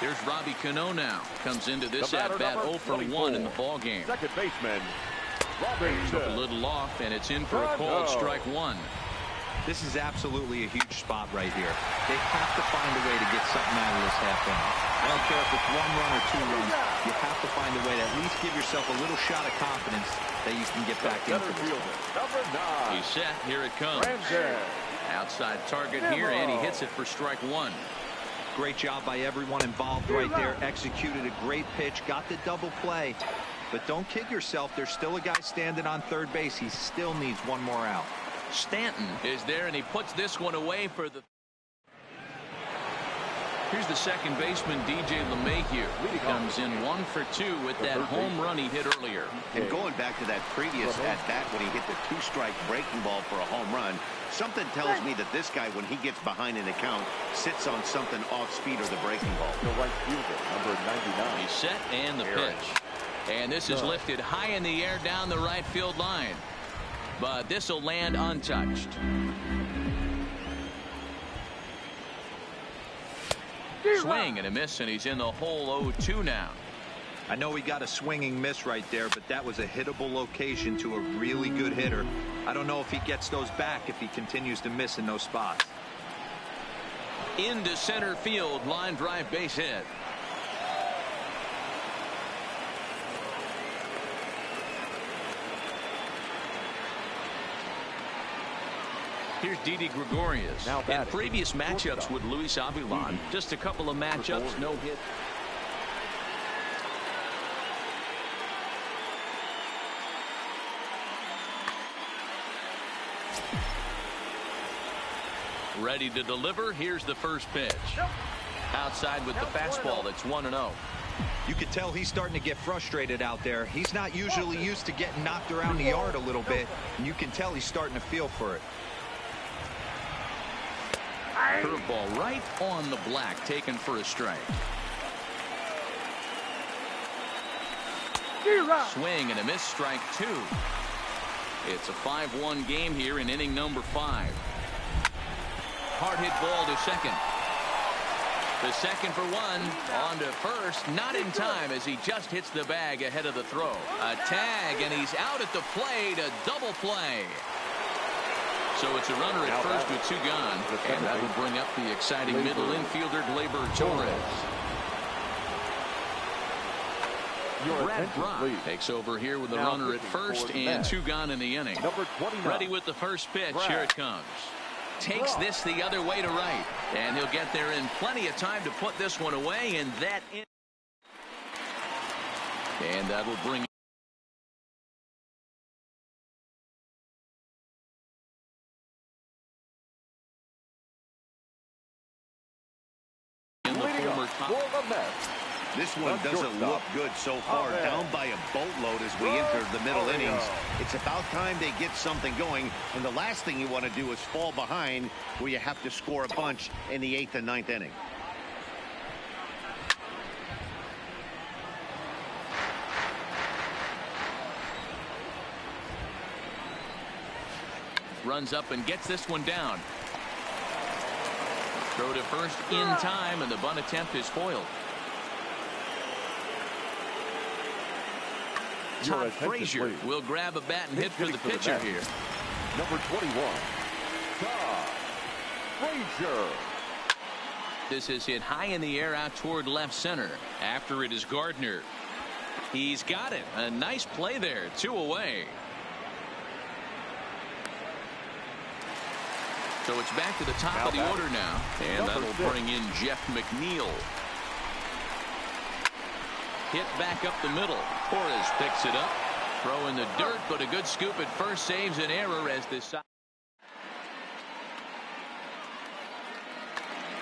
Here's Robbie Cano now. Comes into this at-bat 0 for 1 in the ball game. Second baseman, a little off, and it's in for a called strike 1. This is absolutely a huge spot right here. They have to find a way to get something out of this half inning. I don't care if it's 1 run or 2 runs. You have to find a way to at least give yourself a little shot of confidence that you can get back into this. Number 9. He's set. Here it comes. Outside target here, and he hits it for strike 1. Great job by everyone involved right there. Executed a great pitch. Got the double play. But don't kid yourself. There's still a guy standing on third base. He still needs 1 more out. Stanton is there, and he puts this one away for the... Here's the second baseman, DJ LeMahieu. He comes in 1 for 2 with that home run he hit earlier. And going back to that previous at-bat when he hit the 2-strike breaking ball for a home run, something tells me that this guy, when he gets behind in the count, sits on something off speed or the breaking ball. The right fielder, number 99. He's set, and the pitch. And this is lifted high in the air down the right field line. But this will land untouched. Swing and a miss, and he's in the hole 0-2 now. I know he got a swinging miss right there, but that was a hittable location to a really good hitter. I don't know if he gets those back if he continues to miss in those spots. Into center field, line drive base hit. Here's Didi Gregorius. In previous matchups with Luis Avilan, just a couple of matchups, no hit. Ready to deliver. Here's the first pitch. Outside with the fastball. That's 1-0. You could tell he's starting to get frustrated out there. He's not usually used to getting knocked around the yard a little bit, and you can tell he's starting to feel for it. Curveball right on the black, taken for a strike. Swing and a miss, strike 2. It's a 5-1 game here in inning number 5. Hard hit ball to second. The second for 1, on to first, not in time as he just hits the bag ahead of the throw. A tag, and he's out at the plate, a double play. So it's a runner at first with 2 gone, and that will bring up the exciting middle infielder, Gleyber Torres. Brad Brock takes over here with the runner at first and 2 gone in the inning. Ready with the first pitch. Here it comes. Takes this the other way to right, and he'll get there in plenty of time to put this one away, and that will bring in the former top. This one doesn't look good so far. Down by a boatload as we enter the middle innings. It's about time they get something going. And the last thing you want to do is fall behind where you have to score a bunch in the 8th and 9th inning. Runs up and gets this one down. Throw to first in time, and the bunt attempt is foiled. Todd Frazier will grab a bat and hit for the pitcher here. Number 21, Todd Frazier. This is hit high in the air out toward left center. After it is Gardner. He's got it. A nice play there. 2 away. So it's back to the top of the order now. And that'll bring in Jeff McNeil. Hit back up the middle. Torres picks it up. Throw in the dirt, but a good scoop at first saves an error as this side.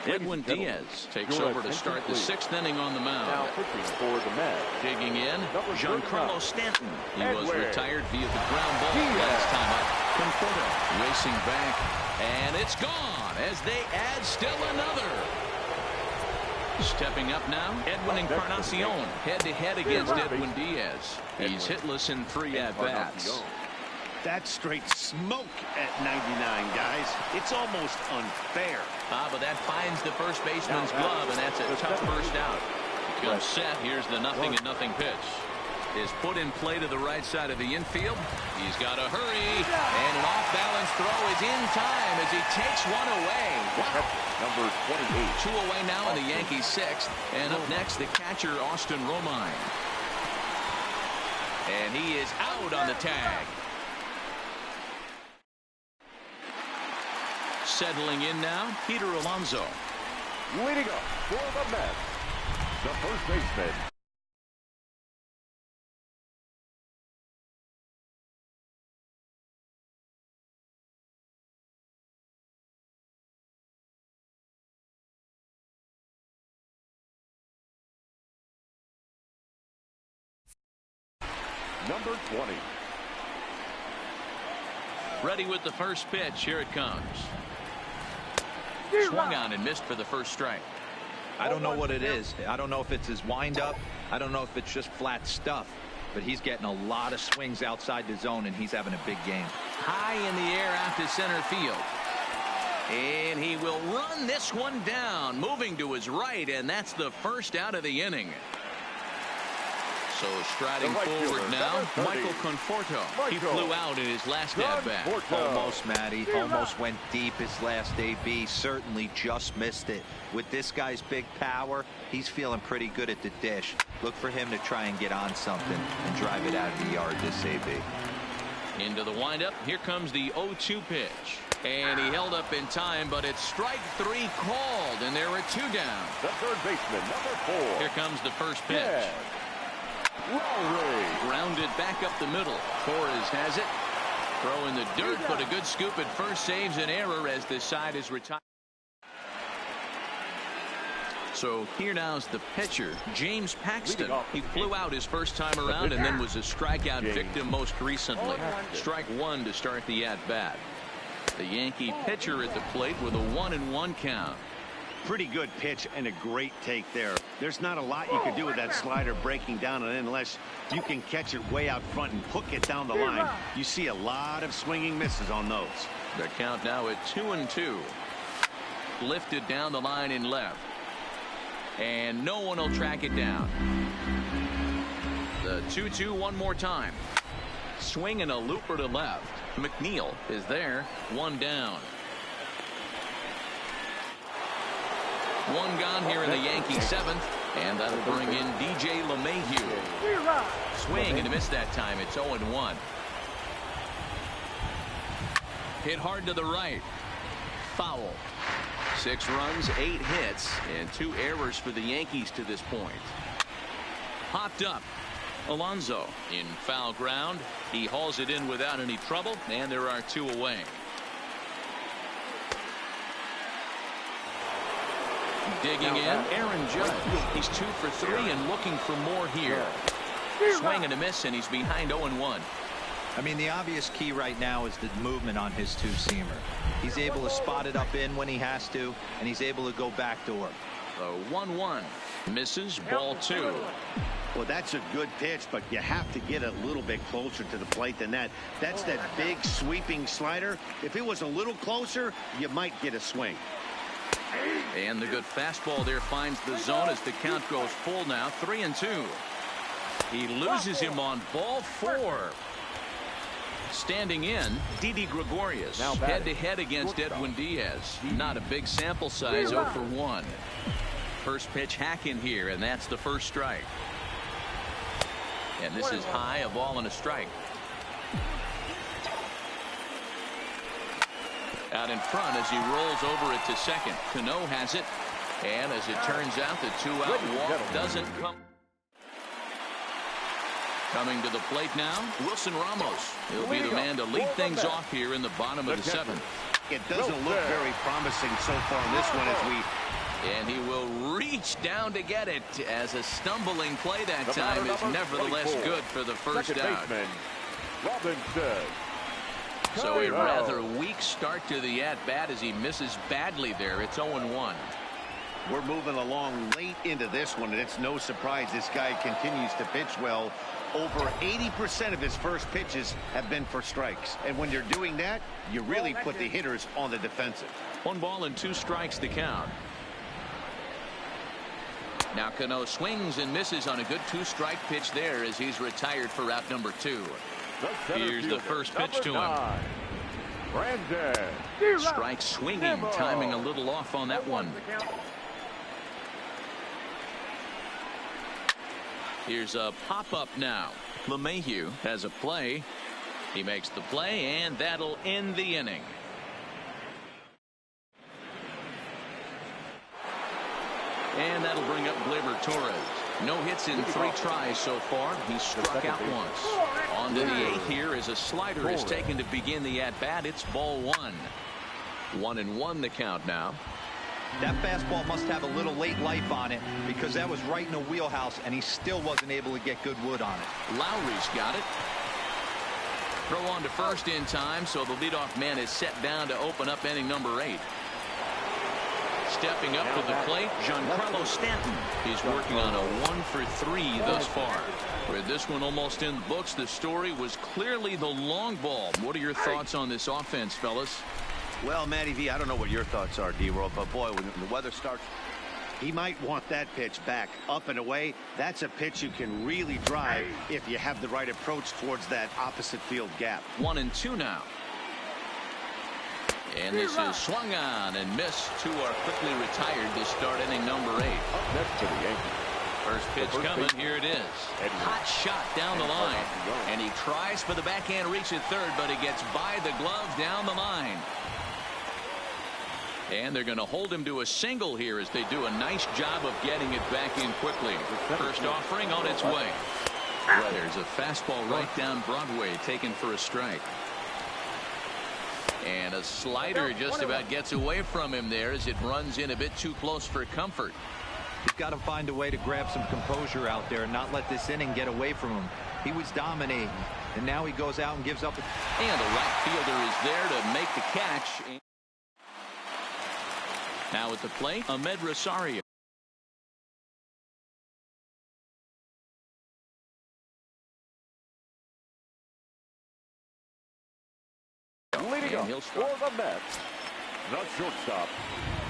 Edwin Diaz takes over to start the 6th inning on the mound. Now pitching for the Mets. Digging in, Giancarlo Stanton. He was retired via the ground ball last time up. Conforto racing back, and it's gone as they add still another. Stepping up now, Edwin Encarnacion head-to-head against Edwin Diaz. He's hitless in 3 at-bats. That's straight smoke at 99, guys. It's almost unfair. But that finds the first baseman's glove, and that's a tough first out. Comes set. Here's the 0-0 pitch. Is put in play to the right side of the infield. He's got to hurry, and an off-balance throw is in time as he takes one away. Wow. Number 28. 2 away now in the Yankees 6th, and up next the catcher Austin Romine. And he is out on the tag. Settling in now, Peter Alonso. Leading up for the Mets, the first baseman. Number 20. Ready with the first pitch. Here it comes. Swung on and missed for the first strike. I don't know what it is. I don't know if it's his windup. I don't know if it's just flat stuff. But he's getting a lot of swings outside the zone, and he's having a big game. High in the air out to center field. And he will run this one down, moving to his right, and that's the first out of the inning. So striding forward now, Michael Conforto. He flew out in his last at-bat. Almost, Matty. Almost went deep his last AB. Certainly just missed it. With this guy's big power, he's feeling pretty good at the dish. Look for him to try and get on something and drive it out of the yard this AB. Into the windup. Here comes the 0-2 pitch. And he held up in time, but it's strike 3 called, and there are 2 down. The third baseman, number 4. Here comes the first pitch. Yeah. Grounded back up the middle. Torres has it. Throw in the dirt, but a good scoop at first saves an error as this side is retired. So here now's the pitcher, James Paxton. He flew out his first time around and then was a strikeout victim most recently. Strike one to start the at-bat. The Yankee pitcher at the plate with a 1-1 count. Pretty good pitch and a great take there. There's not a lot you can do with that slider breaking down and unless you can catch it way out front and hook it down the line. You see a lot of swinging misses on those. The count now at 2-2. Lifted down the line in left. And no one will track it down. The 2-2 one more time. Swing and a looper to left. McNeil is there. One down. One gone here in the Yankee seventh. And that'll bring in DJ LeMahieu. Swing and a miss that time. It's 0-1. Hit hard to the right. Foul. 6 runs, 8 hits, and 2 errors for the Yankees to this point. Popped up. Alonso in foul ground. He hauls it in without any trouble, and there are 2 away. Digging in, Aaron Judge. He's 2 for 3 and looking for more here. Swing and a miss, and he's behind 0-1. I mean, the obvious key right now is the movement on his two-seamer. He's able to spot it up in when he has to, and he's able to go backdoor. The 1-1 misses, ball 2. Well, that's a good pitch, but you have to get a little bit closer to the plate than that. That's that big sweeping slider. If it was a little closer, you might get a swing. And the good fastball there finds the zone as the count goes full now, 3-2. He loses him on ball 4. Standing in, Didi Gregorius, head-to-head against Edwin Diaz. Not a big sample size, 0 for 1. First pitch hack in here, and that's the first strike. And this is high, a ball and a strike. Out in front as he rolls over it to second. Cano has it, and as it turns out, the 2-out walk doesn't come. Coming to the plate now, Wilson Ramos. He'll be the man to lead things off here in the bottom of the 7th. It doesn't look very promising so far in this one as we... And he will reach down to get it as a stumbling play that time is nevertheless good for the first out. So a rather weak start to the at-bat as he misses badly there. It's 0-1. We're moving along late into this one, and it's no surprise this guy continues to pitch well. Over 80% of his first pitches have been for strikes. And when you're doing that, you really put the hitters on the defensive. 1 ball and 2 strikes to count. Now Cano swings and misses on a good 2-strike pitch there as he's retired for out number 2. Here's the first pitch to him. Strike swinging, timing a little off on that one. Here's a pop-up now. LeMahieu has a play. He makes the play, and that'll end the inning. And that'll bring up Gleyber Torres. No hits in 3 tries so far. He's struck out once. On to the 8th here as a slider is taken to begin the at-bat. It's ball 1. 1-1 the count now. That fastball must have a little late life on it because that was right in the wheelhouse and he still wasn't able to get good wood on it. Lowry's got it. Throw on to first in time, so the leadoff man is set down to open up inning number 8. Stepping up to the plate, Giancarlo Stanton. He's working on a 1 for 3 thus far. With this one almost in the books, the story was clearly the long ball. What are your thoughts on this offense, fellas? Well, Matty V, I don't know what your thoughts are, D-Roll, but boy, when the weather starts, he might want that pitch back up and away. That's a pitch you can really drive if you have the right approach towards that opposite field gap. 1-2 now. And this is swung on and missed. 2 are quickly retired to start inning number 8. Up next to the Yankees. First pitch coming. Here it is. Hot shot down the line. And he tries for the backhand reach at third, but he gets by the glove down the line. And they're going to hold him to a single here as they do a nice job of getting it back in quickly. First offering on its way. There's a fastball right down Broadway taken for a strike. And a slider just about gets away from him there as it runs in a bit too close for comfort. He's got to find a way to grab some composure out there and not let this inning get away from him. He was dominating, and now he goes out and gives up. And the right fielder is there to make the catch. Now at the plate, Ahmed Rosario. Leading up for the Mets, the shortstop,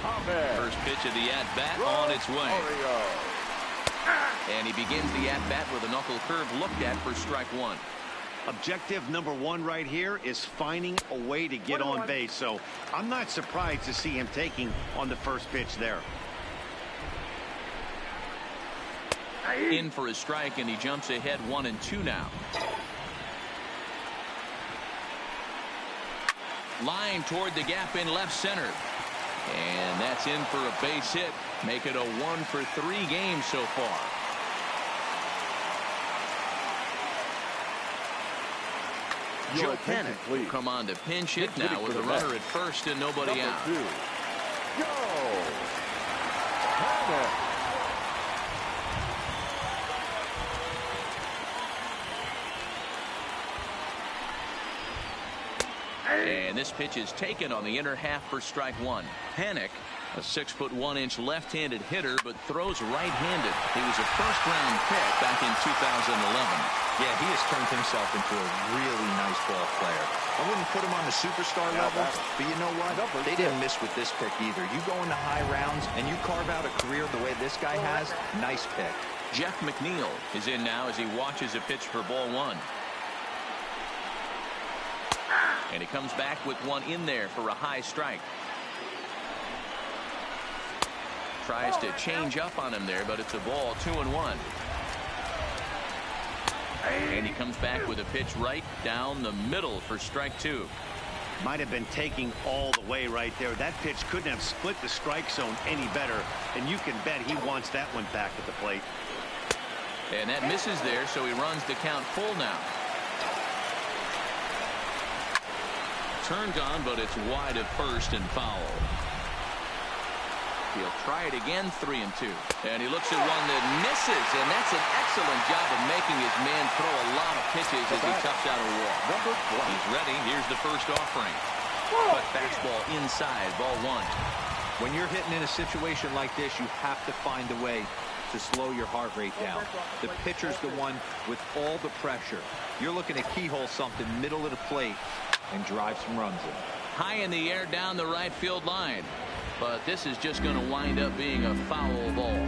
Ahmed. First pitch of the at-bat on its way. And he begins the at-bat with a knuckle curve looked at for strike one. Objective number one right here is finding a way to get on base. So I'm not surprised to see him taking on the first pitch there. In for a strike, and he jumps ahead 1-2 now. Line toward the gap in left center. And that's in for a base hit. Make it a 1-for-3 game so far. Joe Panic will come on to pinch hit now with a runner at first and nobody out. Joe Panic. And this pitch is taken on the inner half for strike one. Panic, a 6'1" left-handed hitter, but throws right-handed. He was a first-round pick back in 2011. Yeah, he has turned himself into a really nice ball player. I wouldn't put him on the superstar level, but you know what? They didn't miss with this pick either. You go into high rounds and you carve out a career the way this guy has, nice pick. Jeff McNeil is in now as he watches a pitch for ball one. And he comes back with one in there for a high strike. Tries to change up on him there, but it's a ball, 2-1. And he comes back with a pitch right down the middle for strike two. Might have been taking all the way right there. That pitch couldn't have split the strike zone any better, and you can bet he wants that one back at the plate. And that misses there, so he runs the count full now. Turned on, but it's wide at first and foul. He'll try it again, 3-2. And he looks at one that misses, and that's an excellent job of making his man throw a lot of pitches as he toughs out a wall. He's ready. Here's the first offering. But fastball inside, ball one. When you're hitting in a situation like this, you have to find a way to slow your heart rate down. The pitcher's the one with all the pressure. You're looking to keyhole something middle of the plate and drive some runs in. High in the air down the right field line. But this is just going to wind up being a foul ball.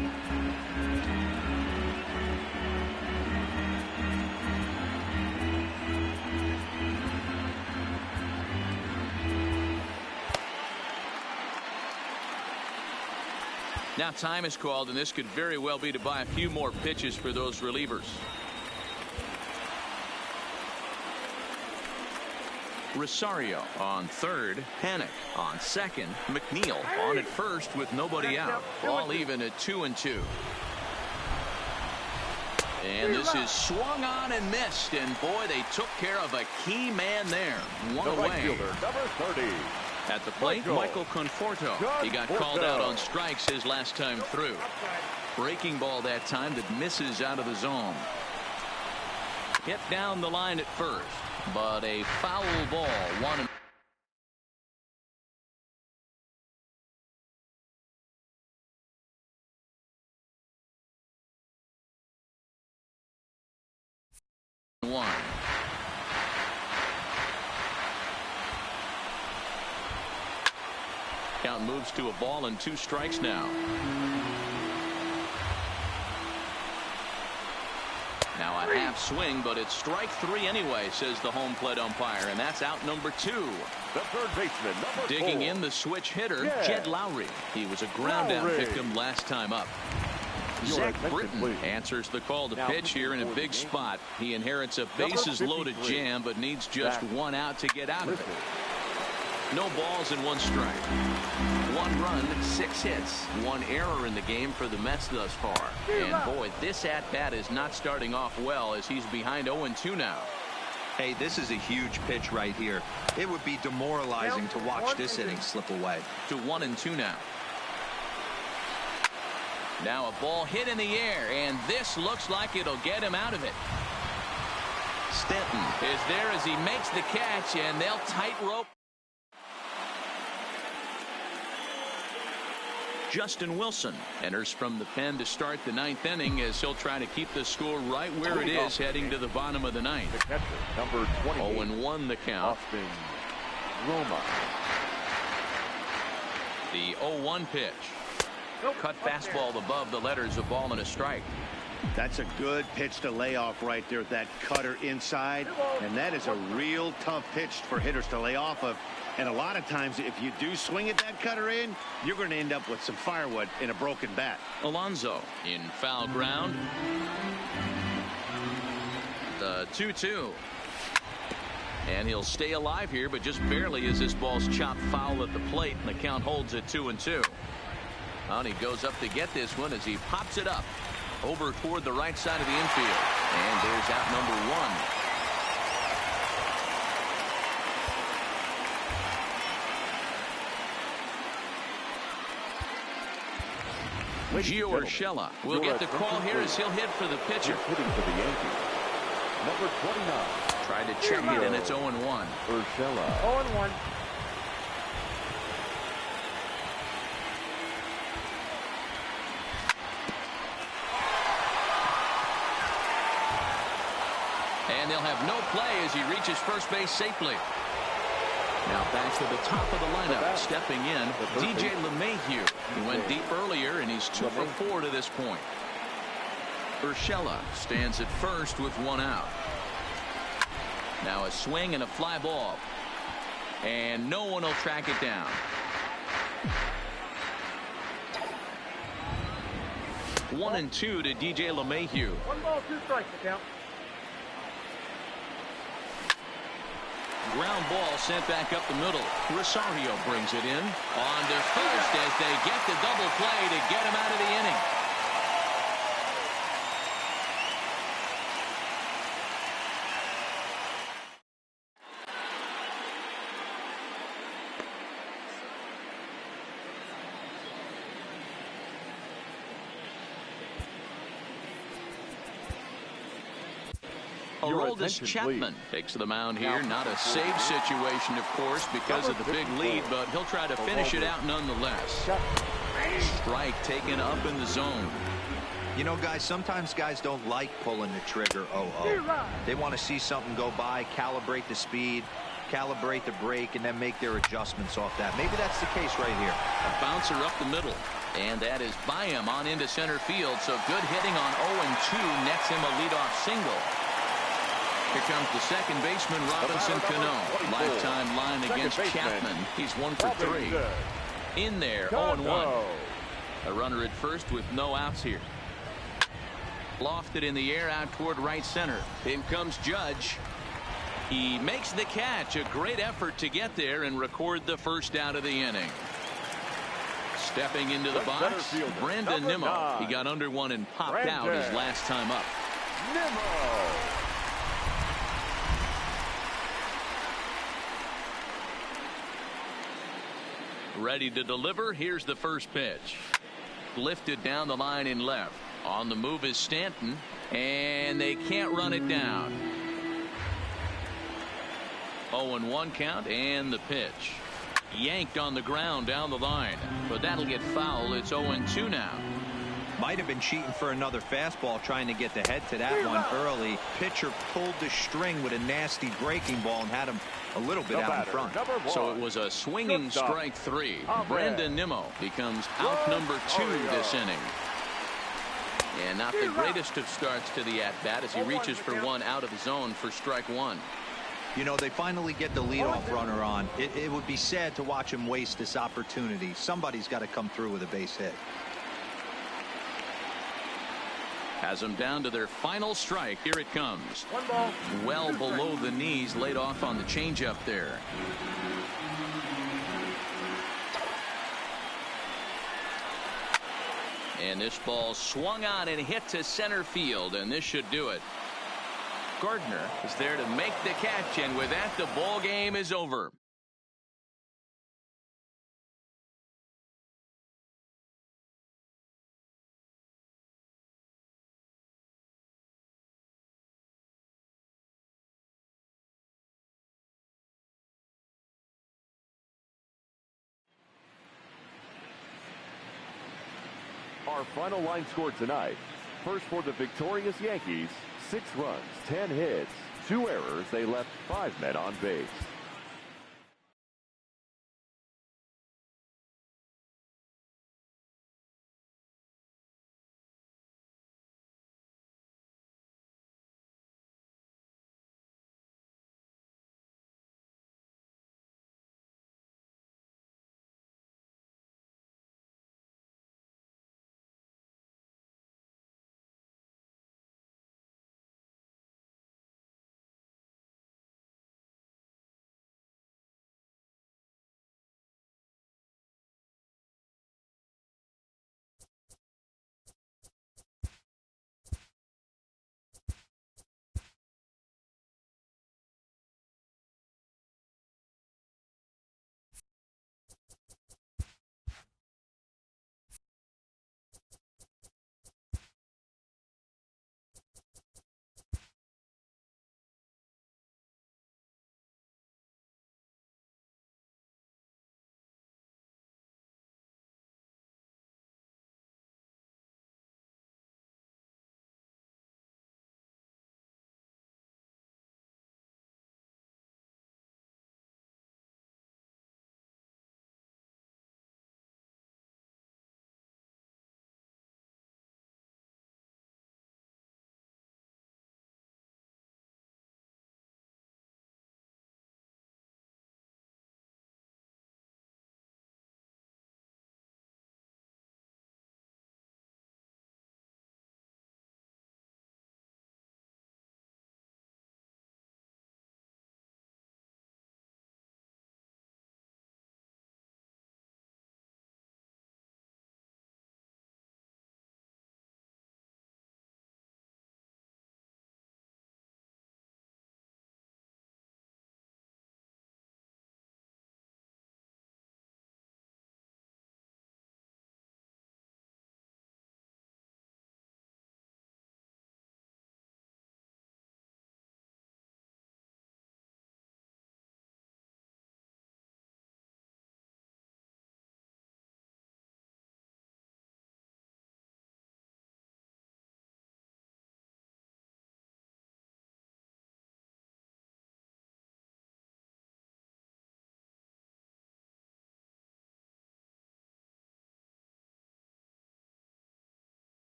Now time is called, and this could very well be to buy a few more pitches for those relievers. Rosario on third, Panic on second, McNeil on at first with nobody out. All even at 2-2. And this is swung on and missed, and boy, they took care of a key man there. One away. Right fielder, number 30. At the plate, Michael Conforto. He got called out on strikes his last time through. Breaking ball that time that misses out of the zone. Hit down the line at first. But a foul ball. One. Count moves to a ball and 2 strikes now. Now a half swing, but it's strike 3 anyway, says the home plate umpire, and that's out number 2. The third baseman, number 4. Digging in the switch hitter, Jed Lowry. He was a ground out victim last time up. Zach Britton answers the call to pitch here in a big spot. He inherits a bases loaded jam, but needs just 1 out to get out of it. No balls and 1 strike. 1 run, 6 hits. 1 error in the game for the Mets thus far. And boy, this at-bat is not starting off well as he's behind 0-2 now. Hey, this is a huge pitch right here. It would be demoralizing to watch this inning slip away. To 1-2 now. Now a ball hit in the air, and this looks like it'll get him out of it. Stanton is there as he makes the catch, and they'll tightrope. Justin Wilson enters from the pen to start the ninth inning as he'll try to keep the score right where it is heading to the bottom of the ninth. The catcher, number 28. 0-1 the count. Austin Roma. The 0-1 pitch. Cut fastball above the letters, a ball and a strike. That's a good pitch to lay off right there, that cutter inside. And that is a real tough pitch for hitters to lay off of. And a lot of times, if you do swing at that cutter in, you're going to end up with some firewood in a broken bat. Alonso in foul ground. The 2-2. And he'll stay alive here, but just barely as this ball's chopped foul at the plate, and the count holds at 2-2. And he goes up to get this one as he pops it up over toward the right side of the infield. And there's out number one. Gio Urshela will get the call here as he'll hit for the pitcher. Hitting for the Yankees. Number 29. Tried to check it, and it's 0-1. Urshela. 0-1. And they'll have no play as he reaches first base safely. Now back to the top of the lineup, stepping in, DJ LeMahieu. He went deep earlier, and he's 2 for 4 to this point. Urshela stands at first with one out. Now a swing and a fly ball. And no one will track it down. 1-2 to DJ LeMahieu. 1 ball, 2 strikes, the count. Ground ball sent back up the middle. Rosario brings it in on to first as they get the double play to get him out of the inning. Aroldis Chapman takes the mound here. Not a save situation, of course, because of the big lead, but he'll try to finish it out nonetheless. Strike taken up in the zone. You know, guys, sometimes guys don't like pulling the trigger 0-0. They want to see something go by, calibrate the speed, calibrate the break, and then make their adjustments off that. Maybe that's the case right here. A bouncer up the middle. And that is by him on into center field. So good hitting on 0-2 nets him a leadoff single. Here comes the second baseman, Robinson Cano. Lifetime line against Chapman. He's 1 for 3. In there, 0-1. A runner at first with no outs here. Lofted in the air out toward right center. In comes Judge. He makes the catch. A great effort to get there and record the first out of the inning. Stepping into the box, Brandon Nimmo. He got under one and popped out his last time up. Nimmo. Ready to deliver. Here's the first pitch. Lifted down the line in left. On the move is Stanton, and they can't run it down. 0-1 count, and the pitch. Yanked on the ground down the line, but that'll get foul. It's 0-2 now. Might have been cheating for another fastball, trying to get the head to that one early. Pitcher pulled the string with a nasty breaking ball and had him a little bit out in front. So it was a swinging strike 3. Brandon Nimmo becomes out number 2 this inning. And not the greatest of starts to the at-bat as he reaches for one out of the zone for strike 1. You know, they finally get the leadoff runner on. It would be sad to watch him waste this opportunity. Somebody's got to come through with a base hit. Has them down to their final strike. Here it comes. 1 ball. Well below the knees, laid off on the changeup there. And this ball swung on and hit to center field, and this should do it. Gardner is there to make the catch, and with that, the ball game is over. Our final line score tonight. First for the victorious Yankees, 6 runs, 10 hits, 2 errors. They left 5 men on base.